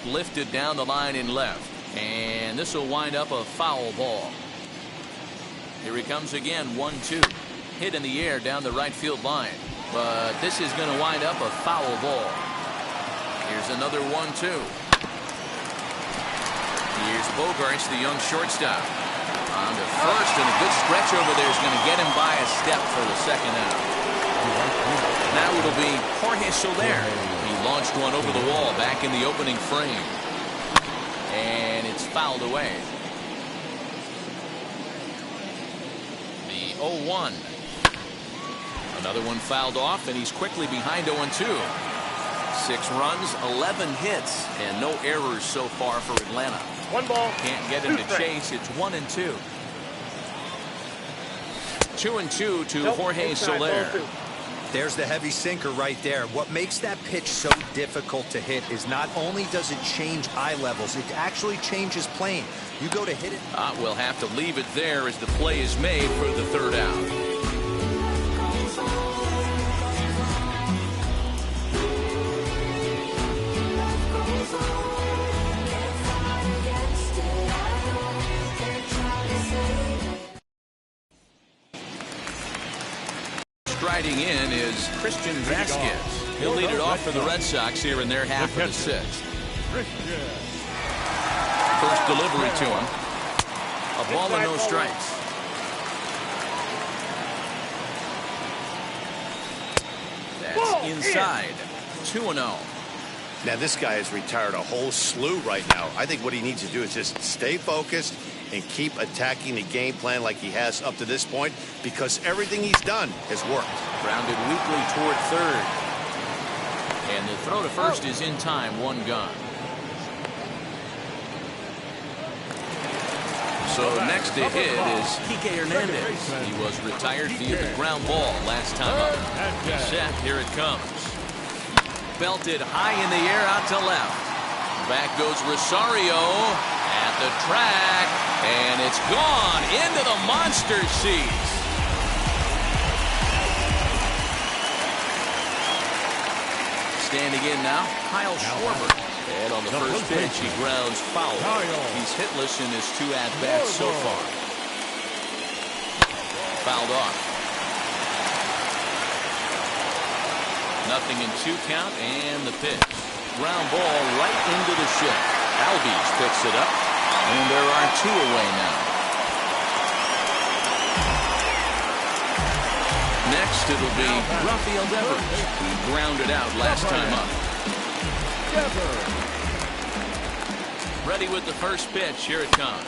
Lifted down the line in left, and this will wind up a foul ball. Here he comes again. 1-2 hit in the air down the right field line, but this is going to wind up a foul ball. Here's another 1-2. Here's Bogarts, the young shortstop. On to first, and a good stretch over there is going to get him by a step for the second out. Now it'll be Jorge Soler. He launched one over the wall back in the opening frame. And it's fouled away. The 0-1. Another one fouled off, and he's quickly behind 0-2. 6 runs, 11 hits, and no errors so far for Atlanta. 1 ball. Can't get him to chase. It's 1-2. 2-2 to Jorge Soler. There's the heavy sinker right there. What makes that pitch so difficult to hit is not only does it change eye levels, it actually changes plane. You go to hit it. We'll have to leave it there as the play is made for the third out. Striding in is Christian Vasquez. He'll lead it off for the Red Sox here in their half of the 6th. First delivery to him. A ball and no strikes. That's inside. 2-0. Now this guy has retired a whole slew right now. I think what he needs to do is just stay focused and keep attacking the game plan like he has up to this point, because everything he's done has worked. Grounded weakly toward third. And the throw to first is in time. 1 gone. So next to hit is Kike Hernandez. He was retired via the ground ball last time up. Set, here it comes. Belted high in the air out to left. Back goes Rosario at the track, and it's gone into the monster seats. Standing in now, Kyle Schwarber. And on the first pitch, he grounds foul. He's hitless in his 2 at-bats so far. Fouled off. 0-2 count, and the pitch. Ground ball right into the shift. Albies picks it up, and there are 2 away now. Next, it'll be Rafael Devers. He grounded out last time up. Ready with the first pitch. Here it comes.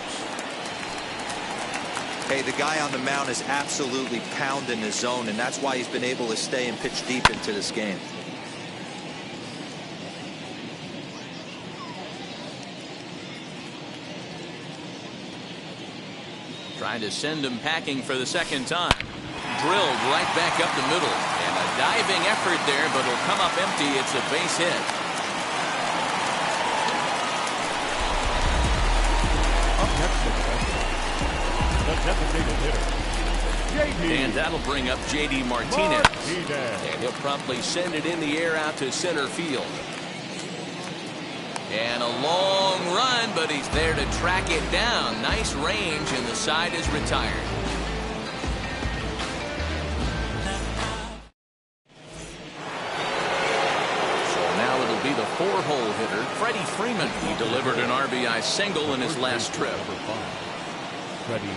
Hey, the guy on the mound is absolutely pounding his zone, and that's why he's been able to stay and pitch deep into this game. Trying to send him packing for the second time. Drilled right back up the middle. And a diving effort there, but it'll come up empty. It's a base hit. And that'll bring up J.D. Martinez. And he'll promptly send it in the air out to center field. And a long run, but he's there to track it down. Nice range, and the side is retired. So now it'll be the 4-hole hitter, Freddie Freeman. He delivered an RBI single in his last trip. Freddie.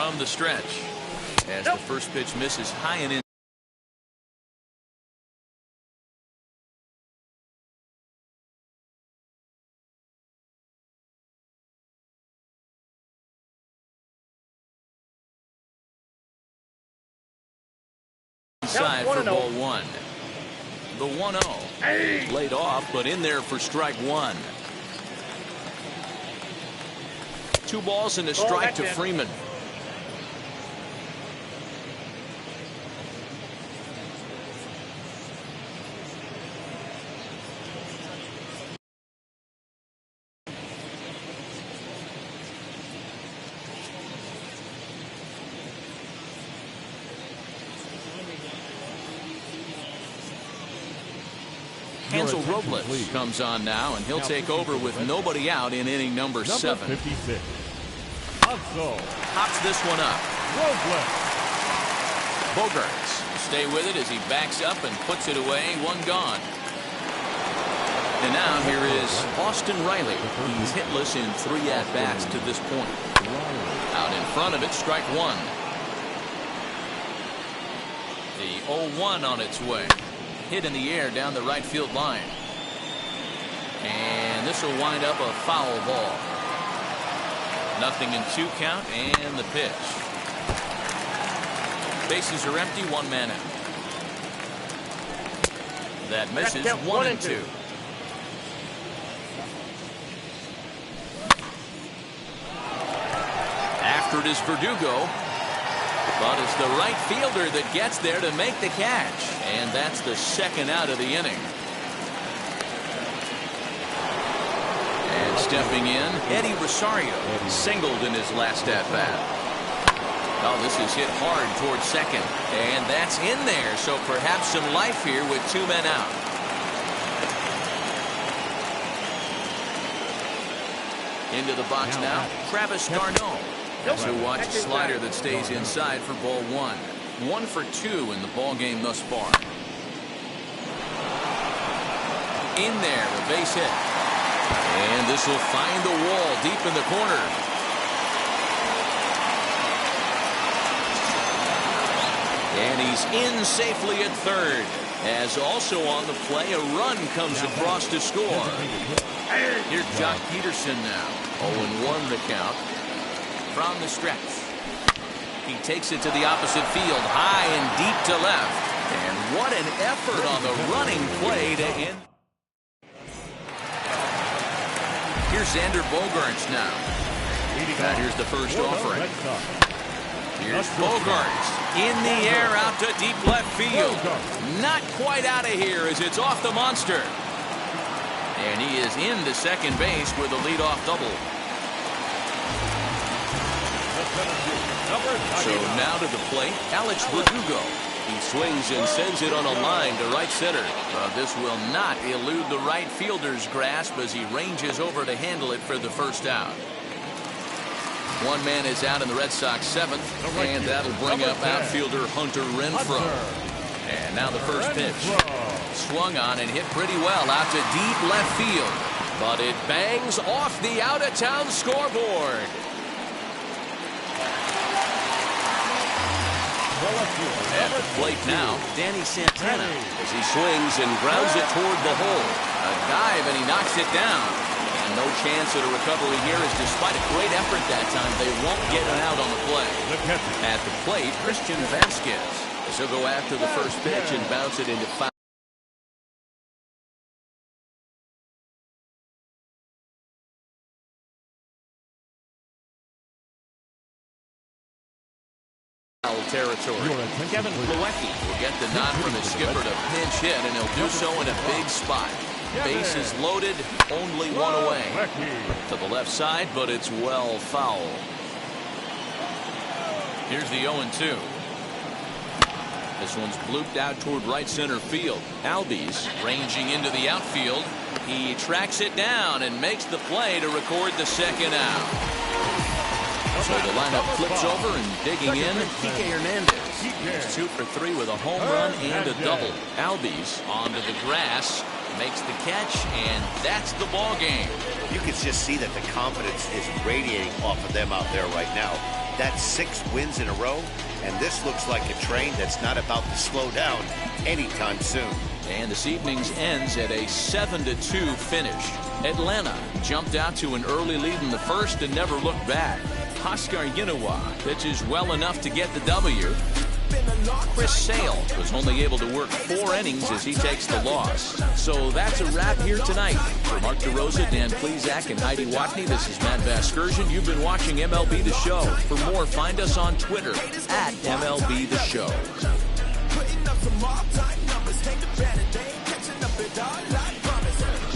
from the stretch. As the first pitch misses high and in. Inside for ball one. The 1-0. Laid off, but in there for strike one. 2 balls and a strike to Freeman. Hansel Robles comes on now, and he'll take over with nobody out in inning number 7. 56. Hops this one up. Bogarts will stay with it as he backs up and puts it away. 1 gone. And now here is Austin Riley. He's hitless in 3 at-bats to this point. Out in front of it, strike 1. The 0-1 on its way. Hit in the air down the right field line. And this will wind up a foul ball. 0-2 count and the pitch. Bases are empty, 1 man out. That misses. 1-2. After it is Verdugo. But it's the right fielder that gets there to make the catch. And that's the 2nd out of the inning. And stepping in, Eddie Rosario singled in his last at-bat. Oh, this is hit hard towards second. And that's in there. So perhaps some life here with 2 men out. Into the box now, Travis d'Arnaud. So watch a slider that stays inside for ball 1. 1 for 2 in the ball game thus far. In there, a base hit. And this will find the wall deep in the corner. And he's in safely at third. As also on the play, a run comes across to score. Here's Jock Peterson now. 0-1 the count. From the stretch. He takes it to the opposite field, high and deep to left. And what an effort on the running play to end. Here's Xander Bogaerts now. Here's the first offering. Here's Bogaerts in the air out to deep left field. Not quite out of here as it's off the monster. And he is into second base with a leadoff double. So now to the plate, Alex Verdugo. He swings and sends it on a line to right center. This will not elude the right fielder's grasp as he ranges over to handle it for the first out. 1 man is out in the Red Sox 7th, and that'll bring up outfielder Hunter Renfroe. And now the first pitch. Swung on and hit pretty well out to deep left field. But it bangs off the out-of-town scoreboard. At the plate now, Danny Santana as he swings and grounds it toward the hole. A dive and he knocks it down. And no chance at a recovery here as despite a great effort that time, they won't get an out on the play. At the plate, Christian Vasquez. So he'll go after the first pitch and bounce it into foul territory. Kevin Plawecki will get the nod from his skipper to pinch hit, and he'll do so in a big spot. Bases loaded, only 1 away. To the left side, but it's well foul. Here's the 0-2. This one's blooped out toward right center field. Albies ranging into the outfield. He tracks it down and makes the play to record the 2nd out. So the lineup flips over and digging in, Kike Hernandez. He's 2 for 3 with a home run and a double. Albies onto the grass, makes the catch, and that's the ball game. You can just see that the confidence is radiating off of them out there right now. That's 6 wins in a row, and this looks like a train that's not about to slow down anytime soon. And this evening's ends at a 7-2 finish. Atlanta jumped out to an early lead in the first and never looked back. Oscar Yinawa pitches well enough to get the W. Chris Sale was only able to work 4 innings as he takes the loss. So that's a wrap here tonight. For Mark DeRosa, Dan Plezak, and Heidi Watney, this is Matt Vasgersian. You've been watching MLB The Show. For more, find us on Twitter at MLB The Show.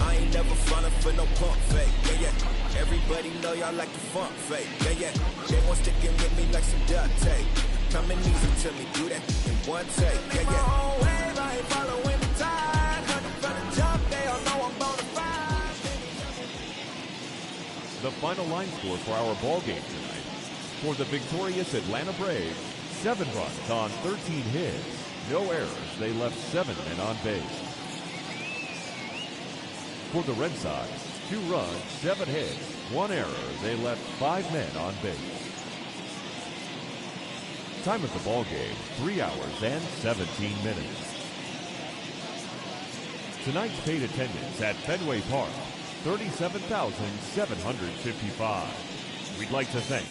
I ain't never frontin' for no pump fake, yeah, yeah. Everybody know y'all like the funk fake, yeah, yeah. They want sticking with me like some duct tape. Coming easy to me, do that in one take, yeah, yeah. I ain't following the tide. From the jump, they all know I'm bonafide. The final line score for our ball game tonight. For the victorious Atlanta Braves, 7 runs on 13 hits. No errors. They left 7 men on base. For the Red Sox, 2 runs, 7 hits, 1 error. They left 5 men on base. Time of the ball game, 3 hours and 17 minutes. Tonight's paid attendance at Fenway Park, 37,755. We'd like to thank